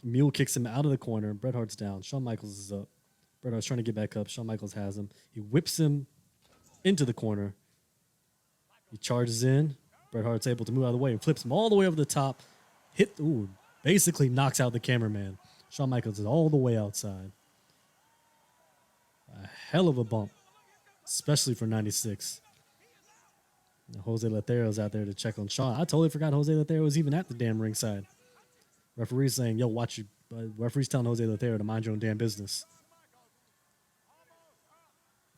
Mule kicks him out of the corner. Bret Hart's down. Shawn Michaels is up. Bret Hart's trying to get back up. Shawn Michaels has him. He whips him into the corner. He charges in. Bret Hart's able to move out of the way and flips him all the way over the top. Basically knocks out the cameraman. Shawn Michaels is all the way outside. A hell of a bump, especially for 96. Now, Jose Lethero's out there to check on Shawn. I totally forgot Jose Lethero was even at the damn ringside. Referee's saying, yo, watch you. Referee's telling Jose Lethero to mind your own damn business.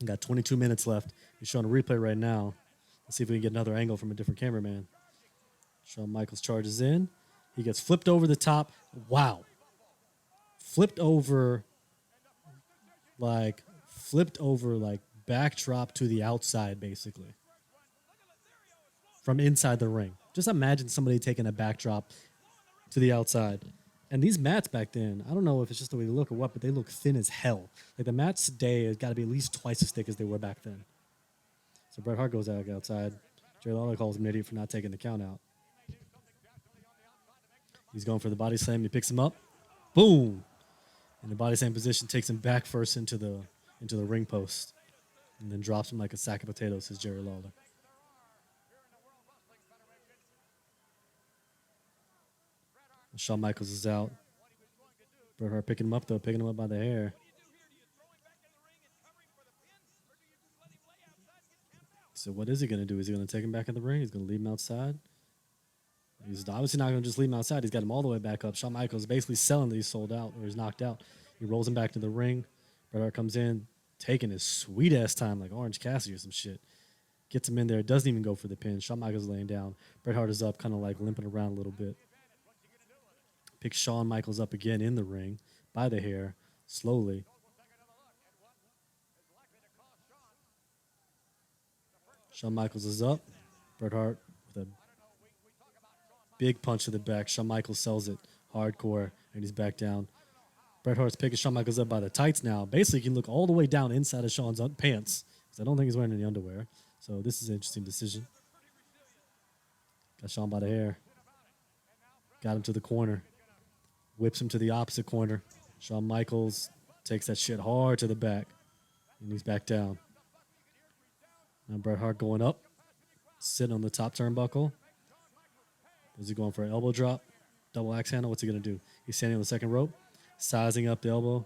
We got 22 minutes left. He's showing a replay right now. Let's see if we can get another angle from a different cameraman. Shawn Michaels charges in. He gets flipped over the top. Wow. Flipped over, backdrop to the outside, basically. From inside the ring. Just imagine somebody taking a backdrop to the outside. And these mats back then, I don't know if it's just the way they look or what, but they look thin as hell. Like the mats today has got to be at least twice as thick as they were back then. So Bret Hart goes outside. Jerry Lawler calls him an idiot for not taking the count out. He's going for the body slam. He picks him up. Boom. In the body slam position, takes him back first into the ring post. And then drops him like a sack of potatoes, says Jerry Lawler. Shawn Michaels is out. Bret Hart picking him up, though, picking him up by the hair. So what is he going to do? Is he going to take him back in the ring? He's going to leave him outside? He's obviously not going to just leave him outside. He's got him all the way back up. Shawn Michaels basically selling that he's sold out or he's knocked out. He rolls him back to the ring. Bret Hart comes in, taking his sweet-ass time like Orange Cassidy or some shit. Gets him in there. Doesn't even go for the pin. Shawn Michaels laying down. Bret Hart is up, kind of like limping around a little bit. Picks Shawn Michaels up again in the ring by the hair, slowly. Shawn Michaels is up. Bret Hart with a big punch to the back. Shawn Michaels sells it hardcore, and he's back down. Bret Hart's picking Shawn Michaels up by the tights now. Basically, you can look all the way down inside of Shawn's pants, because I don't think he's wearing any underwear. So this is an interesting decision. Got Shawn by the hair. Got him to the corner. Whips him to the opposite corner. Shawn Michaels takes that shit hard to the back. And he's back down. Now Bret Hart going up. Sitting on the top turnbuckle. Is he going for an elbow drop? Double axe handle? What's he going to do? He's standing on the second rope. Sizing up the elbow.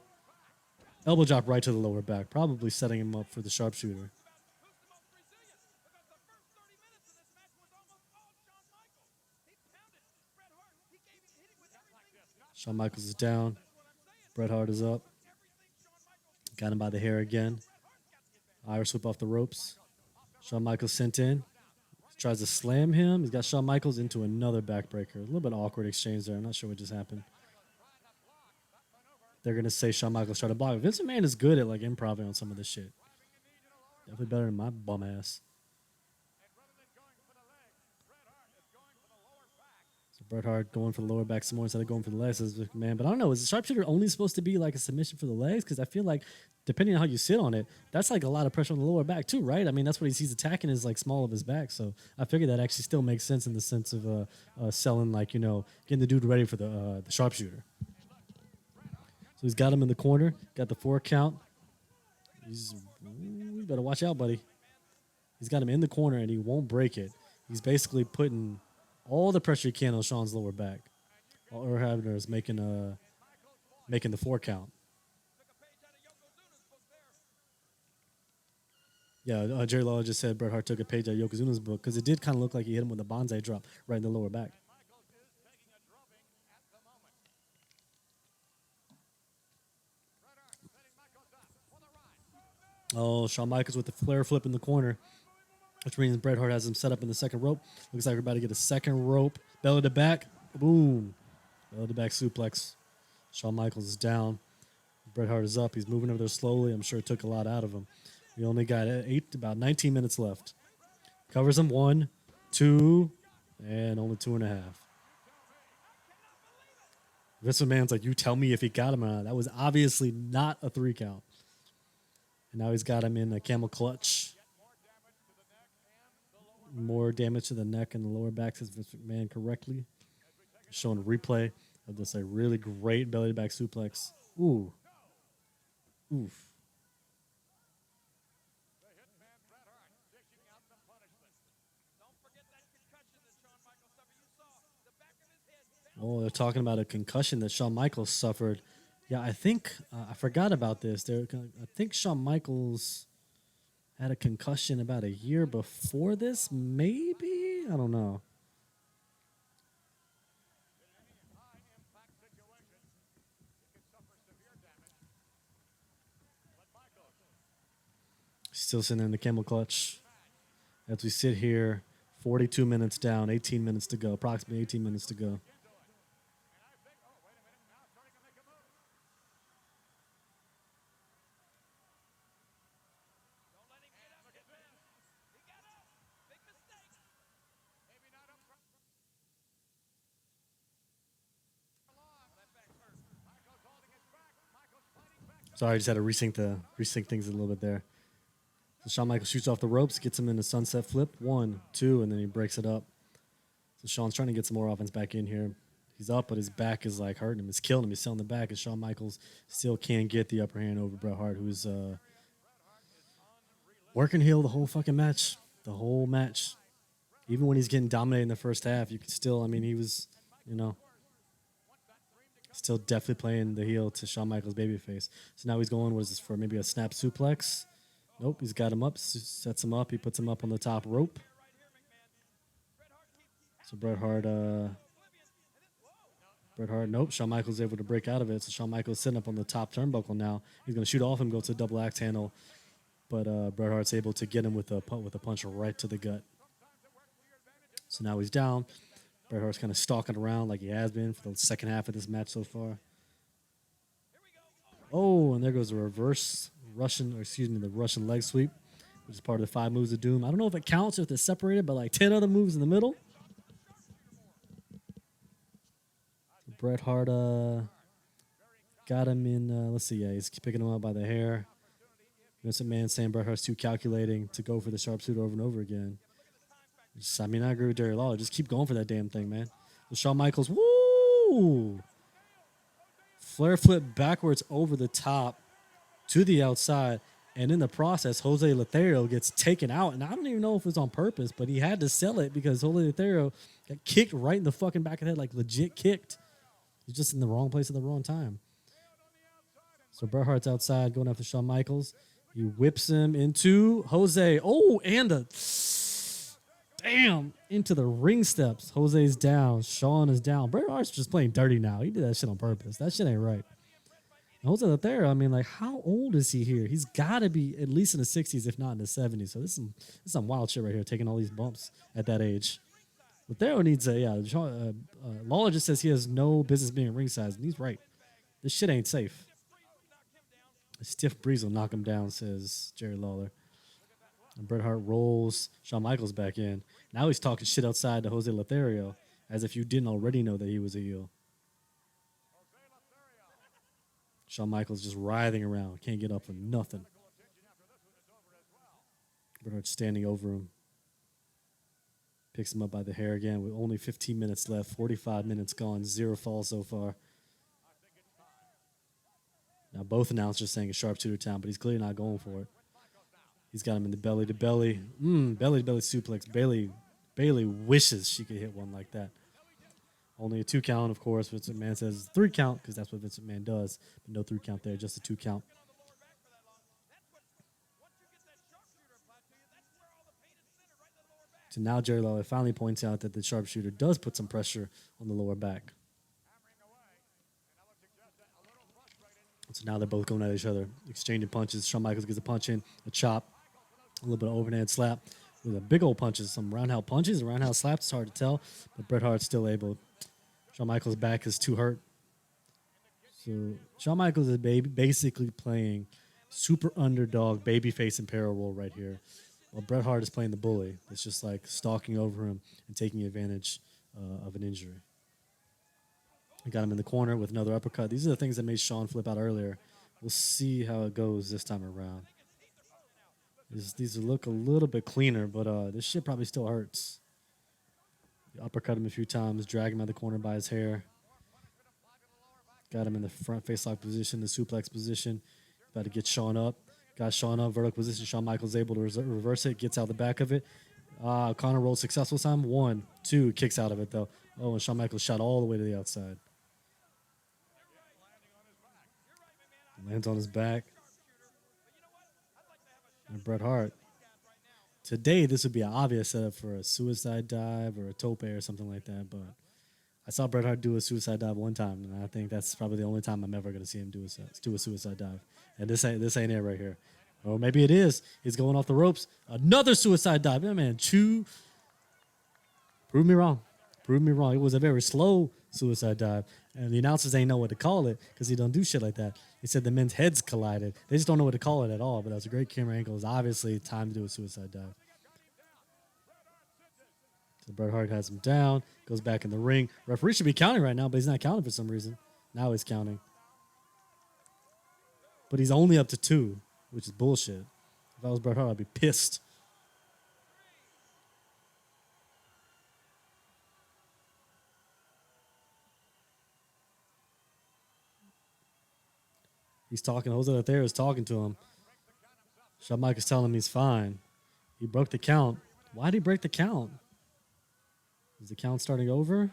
Elbow drop right to the lower back. Probably setting him up for the sharpshooter. Shawn Michaels is down. Bret Hart is up. Got him by the hair again. Irish whip off the ropes. Shawn Michaels sent in. Tries to slam him. He's got Shawn Michaels into another backbreaker. A little bit awkward exchange there. I'm not sure what just happened. They're going to say Shawn Michaels tried to block. Vince McMahon is good at like improv on some of this shit. Definitely better than my bum ass. Bret Hart going for the lower back some more instead of going for the legs, says McMahon. But I don't know, is the sharpshooter only supposed to be like a submission for the legs? Because I feel like, depending on how you sit on it, that's like a lot of pressure on the lower back too, right? I mean, that's what he's attacking is like small of his back. So I figure that actually still makes sense in the sense of selling, like, you know, getting the dude ready for the sharpshooter. So he's got him in the corner, got the 4 count. You better watch out, buddy. He's got him in the corner and he won't break it. He's basically putting all the pressure he can on Shawn's lower back. All Earl Hebner is making the 4 count. Yeah, Jerry Lawler just said Bret Hart took a page out of Yokozuna's book because it did kind of look like he hit him with a bonsai drop right in the lower back. Oh, Shawn Michaels with the flare flip in the corner, which means Bret Hart has him set up in the second rope. Looks like we're about to get a second rope. Belly to back. Boom. Belly to back suplex. Shawn Michaels is down. Bret Hart is up. He's moving over there slowly. I'm sure it took a lot out of him. We only got about 19 minutes left. Covers him 1, 2, and only 2.5. Vince McMahon's like, you tell me if he got him or not. That was obviously not a 3 count. And now he's got him in a camel clutch. More damage to the neck and the lower back, says Vince McMahon correctly. Showing a replay of this really great belly to back suplex. Ooh. Oof. Oh, they're talking about a concussion that Shawn Michaels suffered. Yeah, I think I forgot about this. I think Shawn Michaels had a concussion about a year before this. Maybe I don't know. High impact situation. He could suffer severe damage. But Michaels Still sitting in the camel clutch as we sit here. 42 minutes down, 18 minutes to go, approximately 18 minutes to go. into it. And I think, oh, wait a minute, now starting to make a move. Don't let him get up. Look at this. He got up. Big mistake. Maybe not up front. Along. That back first. Michaels holding his back. Michaels fighting back. Sorry, I just had to resync things a little bit there. So Shawn Michaels shoots off the ropes, gets him in the sunset flip, 1, 2, and then he breaks it up. So Shawn's trying to get some more offense back in here. He's up, but his back is like hurting him. It's killing him. He's selling the back, and Shawn Michaels still can't get the upper hand over Bret Hart, who's working heel the whole fucking match. The whole match. Even when he's getting dominated in the first half, you could still, I mean, he was, still definitely playing the heel to Shawn Michaels' babyface. So now he's going, what is this, for maybe a snap suplex? Nope, he's got him up, sets him up. He puts him up on the top rope. So Bret Hart, nope, Shawn Michaels able to break out of it. So Shawn Michaels sitting up on the top turnbuckle now. He's going to shoot off him, go to a double axe handle. But Bret Hart's able to get him with a punch right to the gut. So now he's down. Bret Hart's kind of stalking around like he has been for the second half of this match so far. Oh, and there goes the the Russian leg sweep, which is part of the 5 moves of doom. I don't know if it counts if they're separated, but like 10 other moves in the middle. Bret Hart got him in, let's see, yeah, he's picking him up by the hair. Vince McMahon saying Bret Hart's too calculating to go for the sharpshooter over and over again. I agree with Jerry Lawler. Just keep going for that damn thing, man. So Shawn Michaels, woo! Flare flip backwards over the top to the outside. And in the process, Jose Lothario gets taken out. And I don't even know if it was on purpose, but he had to sell it because Jose Lothario got kicked right in the fucking back of the head, like legit kicked. He's just in the wrong place at the wrong time. So Bret Hart's outside going after Shawn Michaels. He whips him into Jose. Oh, and into the ring steps. Jose's down. Shawn is down. Bret Hart's just playing dirty now. He did that shit on purpose. That shit ain't right. And Jose Lothario, I mean, like, how old is he here? He's got to be at least in the 60s, if not in the 70s. So this is some wild shit right here, taking all these bumps at that age. Lothario needs Lawler just says he has no business being ringside, and he's right. This shit ain't safe. A stiff breeze will knock him down, says Jerry Lawler. And Bret Hart rolls Shawn Michaels back in. Now he's talking shit outside to Jose Lothario, as if you didn't already know that he was a heel. Shawn Michaels just writhing around. Can't get up for nothing. Bret Hart standing over him. Picks him up by the hair again with only 15 minutes left. 45 minutes gone. 0 falls so far. Now both announcers saying a sharpshooter time, but he's clearly not going for it. He's got him in the belly-to-belly. Belly-to-belly suplex. Bayley wishes she could hit one like that. Only a 2 count, of course. Vince McMahon says 3 count because that's what Vince McMahon does. But no 3 count there, just a 2 count. So now Jerry Lawler finally points out that the sharpshooter does put some pressure on the lower back. So now they're both going at each other, exchanging punches. Shawn Michaels gets a punch in, a chop, a little bit of overhand slap with a big old punches, some roundhouse punches, and roundhouse slaps. It's hard to tell, but Bret Hart's still able. Shawn Michaels' back is too hurt. So Shawn Michaels is basically playing super underdog babyface imperial role right here. While Bret Hart is playing the bully. It's just like stalking over him and taking advantage of an injury. We got him in the corner with another uppercut. These are the things that made Shawn flip out earlier. We'll see how it goes this time around. These look a little bit cleaner, but this shit probably still hurts. You uppercut him a few times, drag him out of the corner by his hair. Got him in the front face-lock position, the suplex position. About to get Shawn up. Got Shawn up, vertical position. Shawn Michaels able to reverse it, gets out the back of it. Connor rolls successful time. 1, 2, kicks out of it, though. Oh, and Shawn Michaels shot all the way to the outside. Lands on his back. And Bret Hart. Today, this would be an obvious setup for a suicide dive or a tope or something like that, but I saw Bret Hart do a suicide dive one time, and I think that's probably the only time I'm ever going to see him do a suicide dive. And this ain't it right here. Or maybe it is. He's going off the ropes. Another suicide dive. Yeah, man, prove me wrong. Prove me wrong. It was a very slow suicide dive, and the announcers ain't know what to call it because he don't do shit like that. He said the men's heads collided. They just don't know what to call it at all. But that was a great camera angle. It's obviously time to do a suicide dive. So Bret Hart has him down, goes back in the ring. Referee should be counting right now, but he's not counting for some reason. Now he's counting. But he's only up to 2, which is bullshit. If I was Bret Hart, I'd be pissed. He's talking. Jose Lothario is talking to him. Shawn Michaels telling him he's fine. He broke the count. Why did he break the count? Is the count starting over?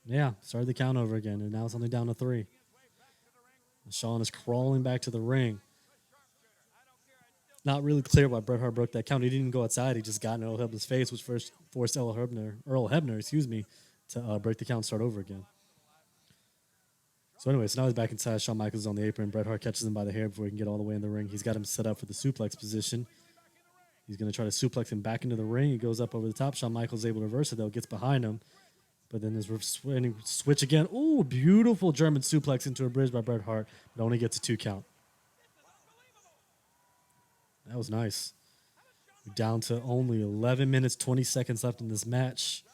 Yeah, started the count over again, and now it's only down to 3. And Shawn is crawling back to the ring. Not really clear why Bret Hart broke that count. He didn't go outside. He just got in Earl Hebner's face, which first forced Earl Hebner, to break the count and start over again. So anyway, so now he's back inside. Shawn Michaels is on the apron. Bret Hart catches him by the hair before he can get all the way in the ring. He's got him set up for the suplex position. He's going to try to suplex him back into the ring. He goes up over the top. Shawn Michaels is able to reverse it, though. Gets behind him. But then there's switch again. Ooh, beautiful German suplex into a bridge by Bret Hart. But only gets a 2 count. That was nice. We're down to only 11 minutes, 20 seconds left in this match.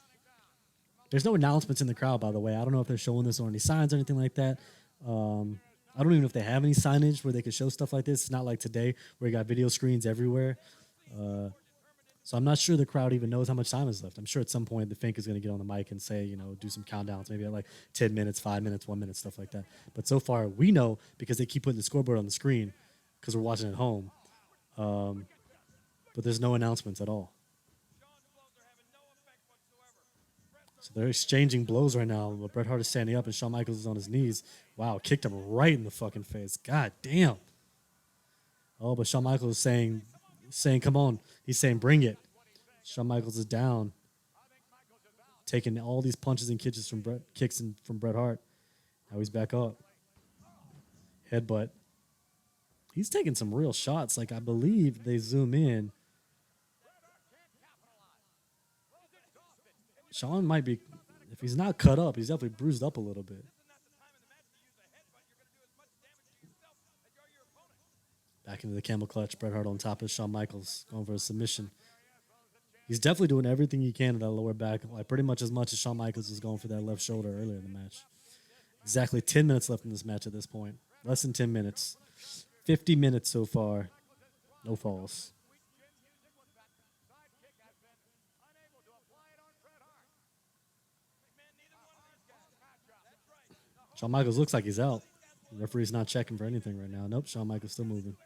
There's no announcements in the crowd, by the way. I don't know if they're showing this or any signs or anything like that. I don't even know if they have any signage where they could show stuff like this. It's not like today where you got video screens everywhere. So I'm not sure the crowd even knows how much time is left. I'm sure at some point the Fink is going to get on the mic and say, do some countdowns, maybe at like 10 minutes, 5 minutes, 1 minute, stuff like that. But so far we know because they keep putting the scoreboard on the screen because we're watching at home. But there's no announcements at all. So they're exchanging blows right now. But Bret Hart is standing up and Shawn Michaels is on his knees. Wow, kicked him right in the fucking face. God damn. Oh, but Shawn Michaels is saying, come on. He's saying, bring it. Shawn Michaels is down. Taking all these punches and kicks from Bret Hart. Now he's back up. Headbutt. He's taking some real shots. Like, I believe they zoom in. Shawn might be, if he's not cut up, he's definitely bruised up a little bit. Back into the camel clutch. Bret Hart on top of Shawn Michaels, going for a submission. He's definitely doing everything he can to that lower back, like pretty much as Shawn Michaels is going for that left shoulder earlier in the match. Exactly 10 minutes left in this match at this point. Less than 10 minutes. 50 minutes so far. No falls. Shawn Michaels looks like he's out. The referee's not checking for anything right now. Nope, Shawn Michaels still moving.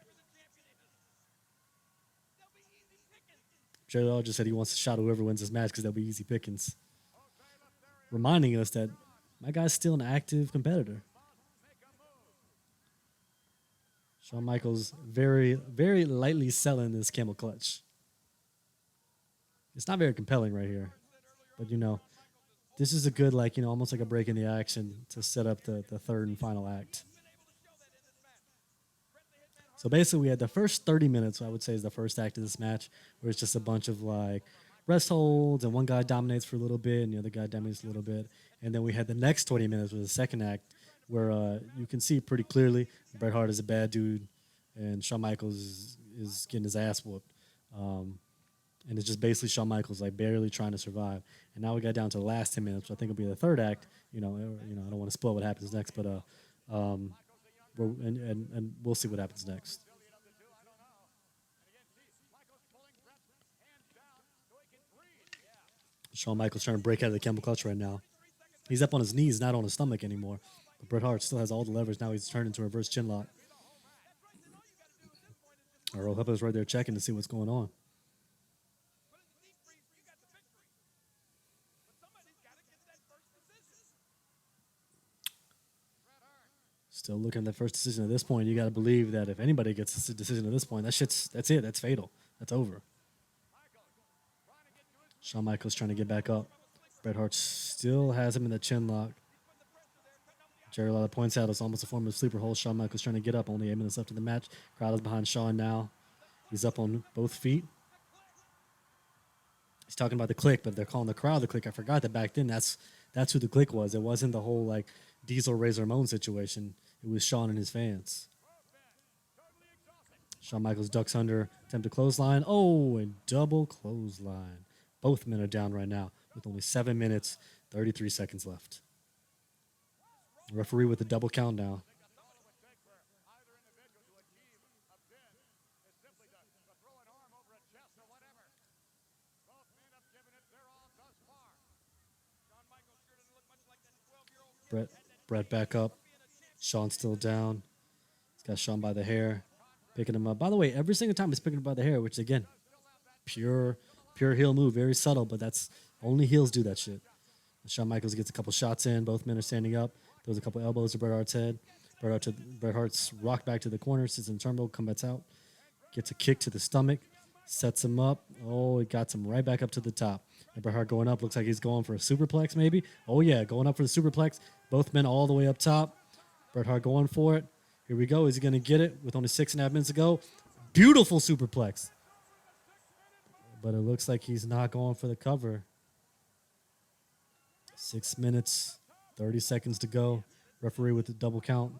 JR just said he wants to shout whoever wins this match because they'll be easy pickings. Reminding us that my guy's still an active competitor. Shawn Michaels very, very lightly selling this camel clutch. It's not very compelling right here. But, this is a good, almost like a break in the action to set up the third and final act. So basically, we had the first 30 minutes, I would say, is the first act of this match, where it's just a bunch of, rest holds, and one guy dominates for a little bit, and the other guy dominates a little bit. And then we had the next 20 minutes with the second act, where you can see pretty clearly Bret Hart is a bad dude, and Shawn Michaels is getting his ass whooped. And it's just basically Shawn Michaels barely trying to survive. And now we got down to the last 10 minutes, which I think will be the third act. I don't want to spoil what happens next, but we'll see what happens next. Shawn Michaels trying to break out of the camel clutch right now. He's up on his knees, not on his stomach anymore. But Bret Hart still has all the leverage. Now he's turned into a reverse chin lock. Earl Hebner's right there checking to see what's going on. So looking at the first decision at this point, you got to believe that if anybody gets a decision at this point, that's it. That's fatal. That's over. Shawn Michaels trying to get back up. Bret Hart still has him in the chin lock. Jerry Lawler points out it's almost a form of sleeper hold. Shawn Michaels trying to get up. Only 8 minutes left in the match. Crowd is behind Shawn now. He's up on both feet. He's talking about the Click, but they're calling the crowd the Click. I forgot that back then that's who the Click was. It wasn't the whole like Diesel Razor Ramon situation. It was Shawn and his fans. Shawn Michaels ducks under, attempt to clothesline. Oh, and double clothesline. Both men are down right now with only 7 minutes, 33 seconds left. Referee with a double count now. Bret back up. Shawn still down. He's got Shawn by the hair, picking him up. By the way, every single time he's picking him by the hair, which again, pure heel move, very subtle, but that's only heels do that shit. Shawn Michaels gets a couple shots in. Both men are standing up. Throws a couple elbows to Bret Hart's head. Bret Hart's rocked back to the corner, sits in the turnbuckle, comes out, gets a kick to the stomach, sets him up. Oh, it got him right back up to the top. And Bret Hart going up. Looks like he's going for a superplex, maybe. Oh, yeah, going up for the superplex. Both men all the way up top. Bret Hart going for it. Here we go. Is he going to get it with only 6.5 minutes to go? Beautiful superplex. But it looks like he's not going for the cover. 6 minutes, 30 seconds to go. Referee with the double count.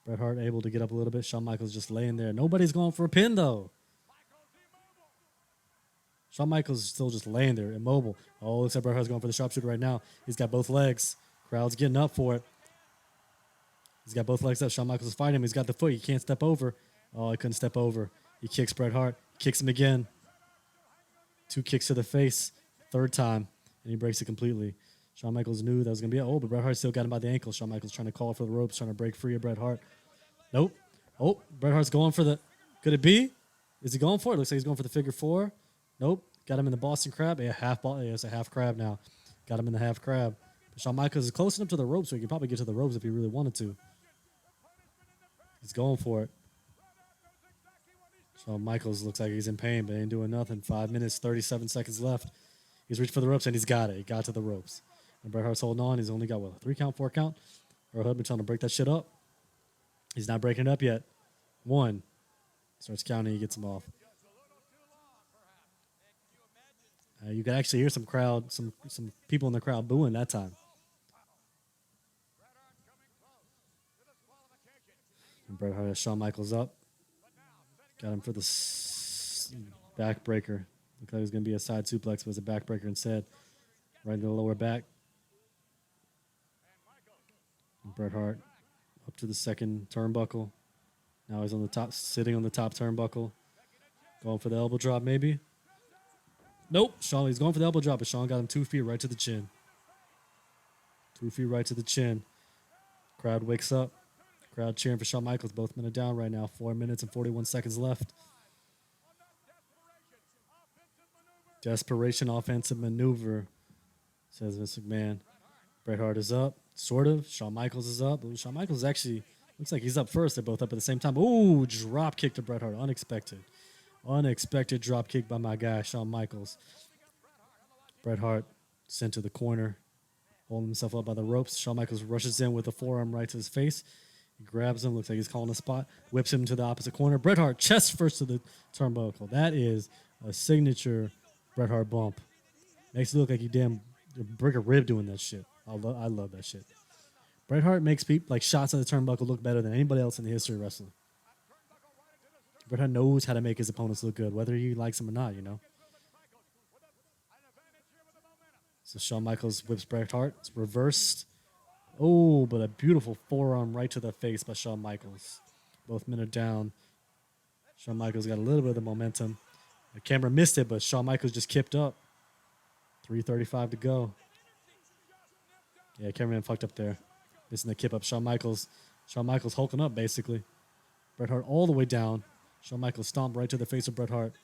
Bret Hart able to get up a little bit. Shawn Michaels just laying there. Nobody's going for a pin, though. Shawn Michaels is still just laying there, immobile. Oh, looks like Bret Hart's going for the sharpshooter right now. He's got both legs. Crowd's getting up for it. He's got both legs up. Shawn Michaels is fighting him. He's got the foot. He can't step over. Oh, he couldn't step over. He kicks Bret Hart. Kicks him again. 2 kicks to the face. 3rd time. And he breaks it completely. Shawn Michaels knew that was going to be it. Oh, but Bret Hart still got him by the ankle. Shawn Michaels trying to call for the ropes, trying to break free of Bret Hart. Nope. Oh, Bret Hart's going for the... Could it be? Is he going for it? Looks like he's going for the figure 4. Nope. Got him in the Boston Crab. Yeah, it's a half crab now. Got him in the half crab. But Shawn Michaels is close enough to the ropes so he could probably get to the ropes if he really wanted to. He's going for it. Shawn Michaels looks like he's in pain, but ain't doing nothing. 5 minutes, 37 seconds left. He's reached for the ropes, and he's got it. He got to the ropes. And Bret Hart's holding on. He's only got, what, a 3 count, 4 count? Earl Hebner trying to break that shit up. He's not breaking it up yet. 1. Starts counting. He gets him off. You could actually hear some people in the crowd booing that time. And Bret Hart has Shawn Michaels up. Got him for the backbreaker. Looked like it was going to be a side suplex, but it was a backbreaker instead. Right in the lower back. And Bret Hart up to the second turnbuckle. Now he's on the top, sitting on the top turnbuckle. Going for the elbow drop, maybe. Nope. Shawn, he's going for the elbow drop, but Shawn got him 2 feet right to the chin. 2 feet right to the chin. Crowd wakes up. Crowd cheering for Shawn Michaels. Both men are down right now. 4 minutes and 41 seconds left. Desperation offensive maneuver, says Vince McMahon. Bret Hart is up, sort of. Shawn Michaels is up. Shawn Michaels actually looks like he's up first. They're both up at the same time. Ooh, drop kick to Bret Hart. Unexpected. Unexpected drop kick by my guy, Shawn Michaels. Bret Hart sent to the corner, holding himself up by the ropes. Shawn Michaels rushes in with a forearm right to his face. He grabs him, looks like he's calling a spot, whips him to the opposite corner. Bret Hart chest first to the turnbuckle. That is a signature Bret Hart bump. Makes it look like he damn break a rib doing that shit. I love that shit. Bret Hart makes people like shots at the turnbuckle look better than anybody else in the history of wrestling. Bret Hart knows how to make his opponents look good, whether he likes them or not, you know. So Shawn Michaels whips Bret Hart. It's reversed. Oh, but a beautiful forearm right to the face by Shawn Michaels. Both men are down. Shawn Michaels got a little bit of the momentum. The camera missed it, but Shawn Michaels just kipped up. 3:35 to go. Yeah, cameraman fucked up there. Missing the kip up. Shawn Michaels hulking up, basically. Bret Hart all the way down. Shawn Michaels stomped right to the face of Bret Hart.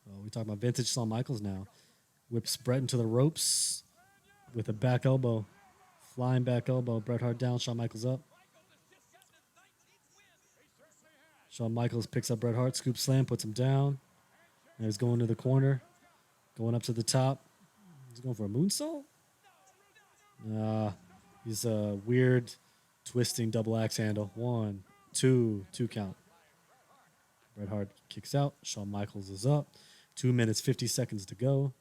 Oh, we talking about vintage Shawn Michaels now. Whips Bret into the ropes with a back elbow. Flying back elbow. Bret Hart down. Shawn Michaels up. Shawn Michaels picks up Bret Hart. Scoop slam. Puts him down. And he's going to the corner. Going up to the top. He's going for a moonsault? He's a weird twisting double axe handle. 1, 2 count. Bret Hart kicks out. Shawn Michaels is up. 2 minutes, 50 seconds to go.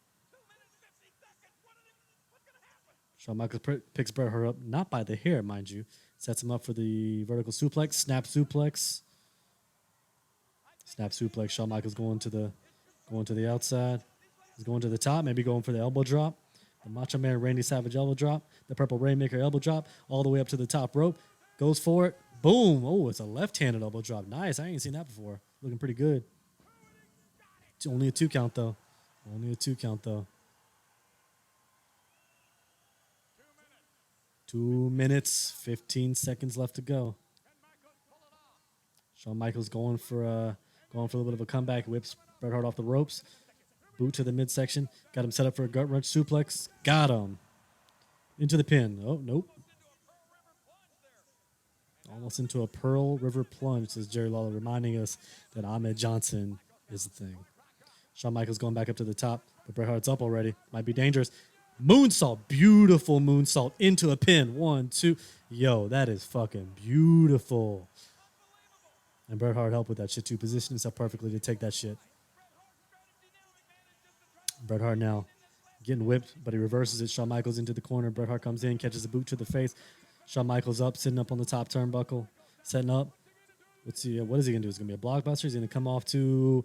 Shawn Michaels picks Bret Hart up, not by the hair, mind you. Sets him up for the vertical suplex. Snap suplex. Snap suplex. Shawn Michaels going to the outside. He's going to the top, maybe going for the elbow drop. The Macho Man Randy Savage elbow drop. The Purple Rainmaker elbow drop. All the way up to the top rope. Goes for it. Boom. Oh, it's a left-handed elbow drop. Nice. I ain't seen that before. Looking pretty good. It's only a 2 count, though. Only a 2 count, though. 2 minutes, 15 seconds left to go. Shawn Michaels going for a little bit of a comeback. Whips Bret Hart off the ropes. Boot to the midsection. Got him set up for a gut wrench suplex. Got him. Into the pin. Oh, nope. Almost into a Pearl River plunge, says Jerry Lawler, reminding us that Ahmed Johnson is the thing. Shawn Michaels going back up to the top, but Bret Hart's up already. Might be dangerous. Moonsault. Beautiful moonsault into a pin. 1, 2. Yo, that is fucking beautiful. And Bret Hart helped with that shit too. Positioned himself perfectly to take that shit. Bret Hart now getting whipped, but he reverses it. Shawn Michaels into the corner. Bret Hart comes in, catches a boot to the face. Shawn Michaels up, sitting up on the top turnbuckle, setting up. What is he going to do? Is it going to be a blockbuster? He's going to come off to...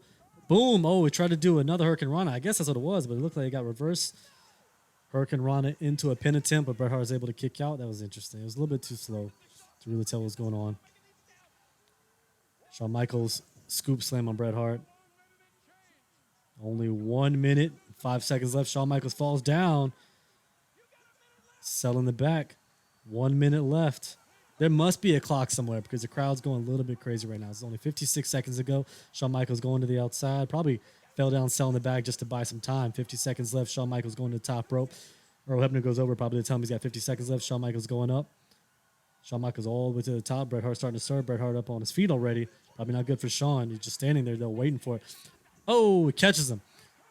Boom! Oh, he tried to do another Hurricane Rana. I guess that's what it was, but it looked like he got reversed. Hurricane Rana into a pin attempt, but Bret Hart was able to kick out. That was interesting. It was a little bit too slow to really tell what was going on. Shawn Michaels scoop slam on Bret Hart. Only 1 minute, 5 seconds left. Shawn Michaels falls down. Selling the back. 1 minute left. There must be a clock somewhere because the crowd's going a little bit crazy right now. It's only 56 seconds ago. Shawn Michaels going to the outside. Probably fell down selling the bag just to buy some time. 50 seconds left. Shawn Michaels going to the top rope. Earl Hebner goes over probably to tell him he's got 50 seconds left. Shawn Michaels going up. Shawn Michaels all the way to the top. Bret Hart starting to serve. Bret Hart up on his feet already. Probably not good for Shawn. He's just standing there, though, waiting for it. Oh, he catches him.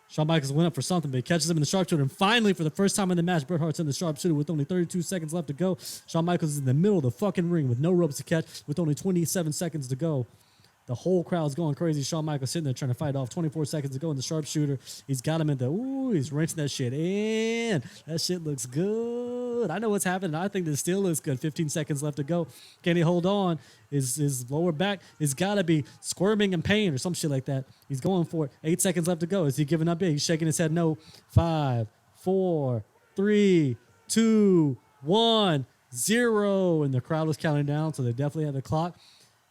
Shawn Michaels went up for something, but he catches him in the sharpshooter. And finally, for the first time in the match, Bret Hart's in the sharpshooter with only 32 seconds left to go. Shawn Michaels is in the middle of the fucking ring with no ropes to catch with only 27 seconds to go. The whole crowd's going crazy. Shawn Michaels sitting there trying to fight off. 24 seconds to go in the sharpshooter. He's got him in the... Ooh, he's wrenching that shit in. That shit looks good. I know what's happening. I think this still looks good. 15 seconds left to go. Can he hold on? His lower back is got to be squirming in pain or some shit like that. He's going for it. 8 seconds left to go. Is he giving up? He's shaking his head no. 5, 4, 3, 2, 1, 0. And the crowd was counting down, so they definitely had the clock.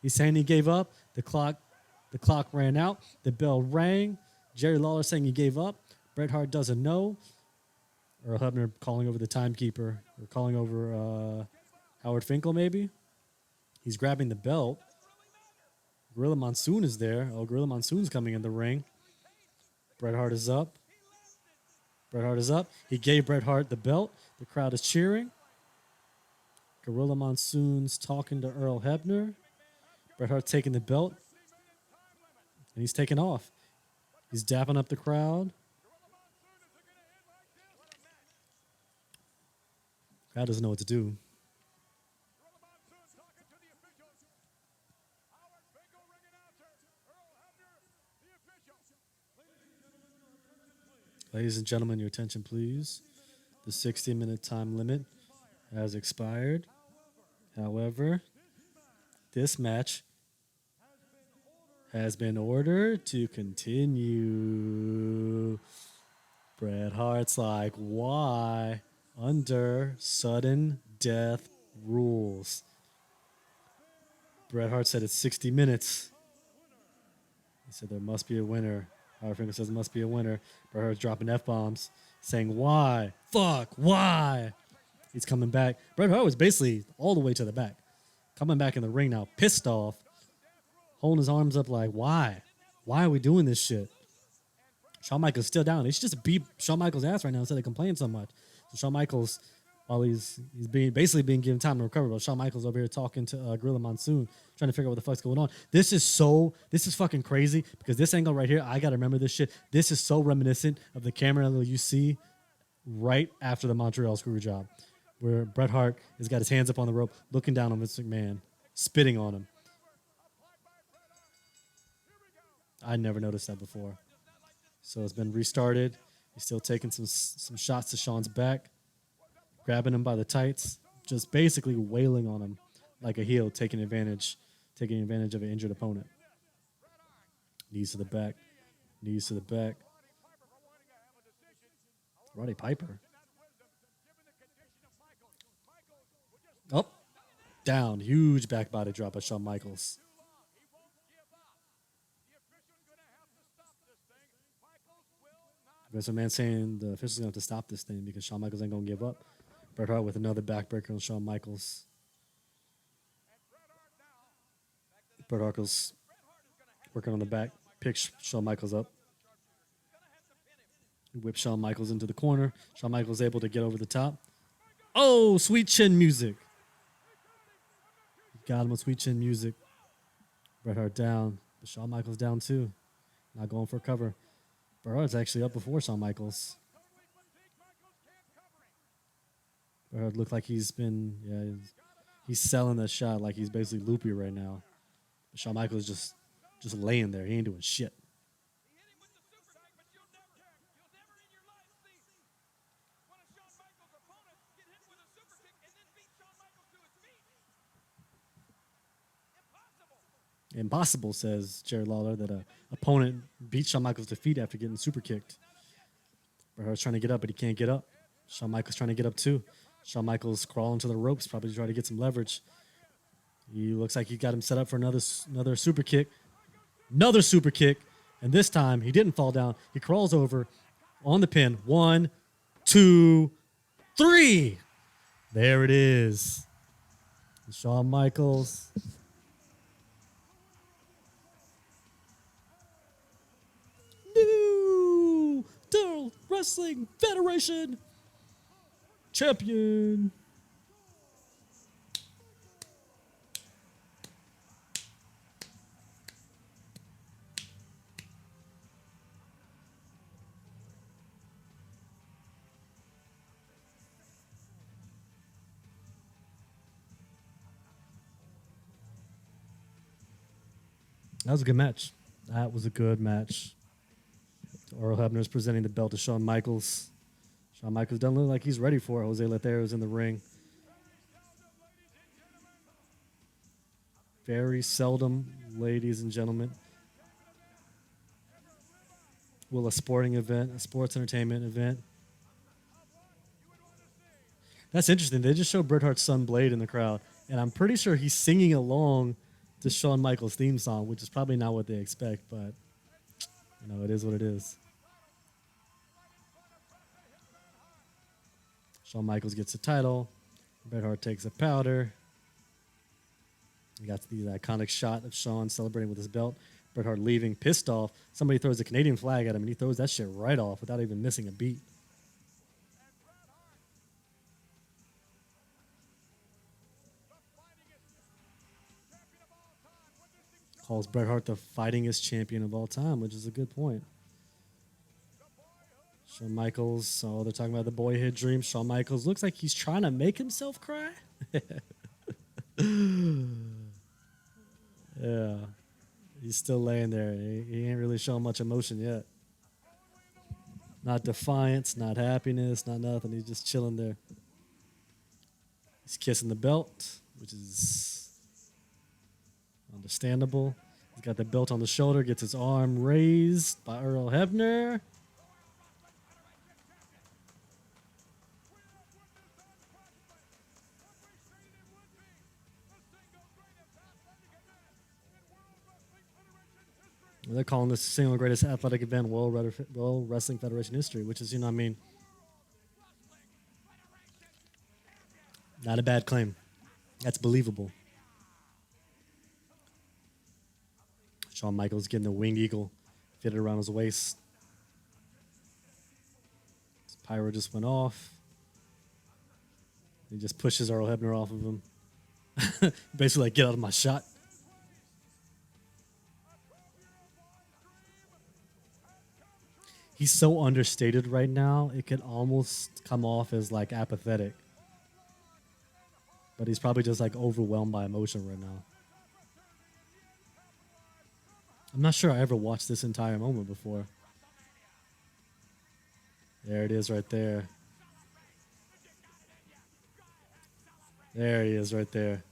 He's saying he gave up. The clock ran out. The bell rang. Jerry Lawler saying he gave up. Bret Hart doesn't know. Earl Hebner calling over the timekeeper or calling over Howard Finkel maybe. He's grabbing the belt. Gorilla Monsoon is there. Oh, Gorilla Monsoon's coming in the ring. Bret Hart is up. Bret Hart is up. He gave Bret Hart the belt. The crowd is cheering. Gorilla Monsoon's talking to Earl Hebner. Bret Hart taking the belt, and he's taking off. He's dapping up the crowd. Crowd doesn't know what to do. Ladies and gentlemen, your attention, please. The 60-minute time limit has expired. However, this match has been ordered to continue. Bret Hart's like, why? Under sudden death rules. Bret Hart said it's 60 minutes. He said there must be a winner. Howard Finkel says there must be a winner. Bret Hart's dropping F-bombs, saying, why? Fuck, why? He's coming back. Bret Hart was basically all the way to the back. Coming back in the ring now, pissed off. Holding his arms up like, why? Why are we doing this shit? Shawn Michaels still down. They should just beat Shawn Michaels' ass right now instead of complaining so much. So Shawn Michaels while he's basically being given time to recover. But Shawn Michaels over here talking to Gorilla Monsoon, trying to figure out what the fuck's going on. This is fucking crazy because this angle right here, I gotta remember this shit. This is so reminiscent of the camera angle you see right after the Montreal Screwjob, where Bret Hart has got his hands up on the rope, looking down on Vince McMahon, spitting on him. I never noticed that before. So it's been restarted. He's still taking some shots to Shawn's back, grabbing him by the tights, just basically wailing on him like a heel, taking advantage of an injured opponent. Knees to the back, knees to the back. Roddy Piper. Oh, down. Huge back body drop by Shawn Michaels. Vince McMahon saying the officials are going to have to stop this thing because Shawn Michaels ain't going to give up. Bret Hart with another backbreaker on Shawn Michaels. Bret Hart's working on the back, picks Shawn Michaels up. Whips Shawn Michaels into the corner. Shawn Michaels able to get over the top. Oh, sweet chin music. Got him with sweet chin music. Bret Hart down. But Shawn Michaels down too. Not going for a cover. Bret Hart's actually up before Shawn Michaels. Bret Hart looked like he's selling that shot like he's basically loopy right now. Shawn Michaels just laying there. He ain't doing shit. Impossible, says Jerry Lawler, that an opponent beat Shawn Michaels to feet after getting super kicked. Bret Hart's trying to get up, but he can't get up. Shawn Michaels trying to get up too. Shawn Michaels crawling to the ropes, probably to try to get some leverage. He looks like he got him set up for another super kick. Another super kick. And this time, he didn't fall down. He crawls over on the pin. 1, 2, 3. There it is. Shawn Michaels. New World Wrestling Federation champion. That was a good match. That was a good match. Earl Hebner is presenting the belt to Shawn Michaels. Shawn Michaels doesn't look like he's ready for it. Jose Lethero's in the ring. Very seldom, ladies and gentlemen, will a sporting event, a sports entertainment event. That's interesting. They just showed Bret Hart's son Blade in the crowd, and I'm pretty sure he's singing along to Shawn Michaels' theme song, which is probably not what they expect, but it is what it is. Shawn Michaels gets the title. Bret Hart takes a powder. You got the iconic shot of Shawn celebrating with his belt. Bret Hart leaving, pissed off. Somebody throws a Canadian flag at him, and he throws that shit right off without even missing a beat. Calls Bret Hart the fightingest champion of all time, which is a good point. Shawn Michaels, they're talking about the boyhood dream. Shawn Michaels looks like he's trying to make himself cry. Yeah. He's still laying there. He ain't really showing much emotion yet. Not defiance, not happiness, not nothing. He's just chilling there. He's kissing the belt, which is understandable. He's got the belt on the shoulder, gets his arm raised by Earl Hebner. They're calling this the single greatest athletic event in World Wrestling Federation history, which is, not a bad claim. That's believable. Shawn Michaels getting the winged eagle fitted around his waist. His pyro just went off. He just pushes Earl Hebner off of him. Basically, like, get out of my shot. He's so understated right now, it could almost come off as like apathetic. But he's probably just like overwhelmed by emotion right now. I'm not sure I ever watched this entire moment before. There it is right there. There he is right there.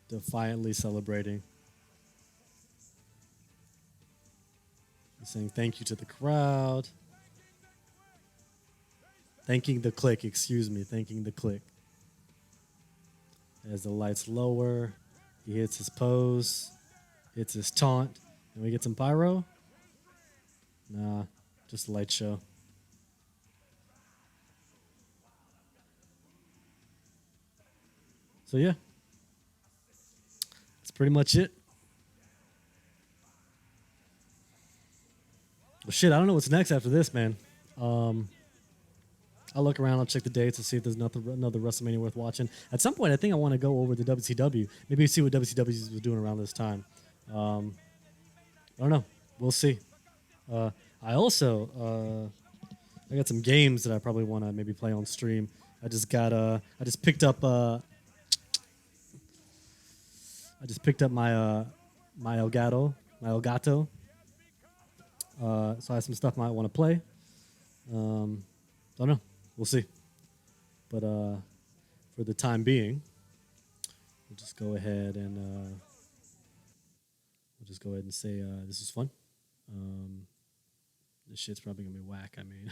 Defiantly celebrating. He's saying thank you to the crowd. Thanking the click, excuse me. Thanking the click. As the lights lower, he hits his pose, hits his taunt. And we get some pyro? Nah, just a light show. So yeah, that's pretty much it. Well, shit, I don't know what's next after this, man. I'll look around. I'll check the dates and see if there's another WrestleMania worth watching. At some point, I think I want to go over to WCW. Maybe see what WCW was doing around this time. I don't know. We'll see. I also I got some games that I probably want to maybe play on stream. I just picked up my Elgato. So I have some stuff I might want to play. Don't know. We'll see. But for the time being, we'll just go ahead and say this is fun. This shit's probably gonna be whack. I mean,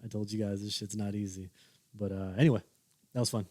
I told you guys this shit's not easy. But anyway, that was fun.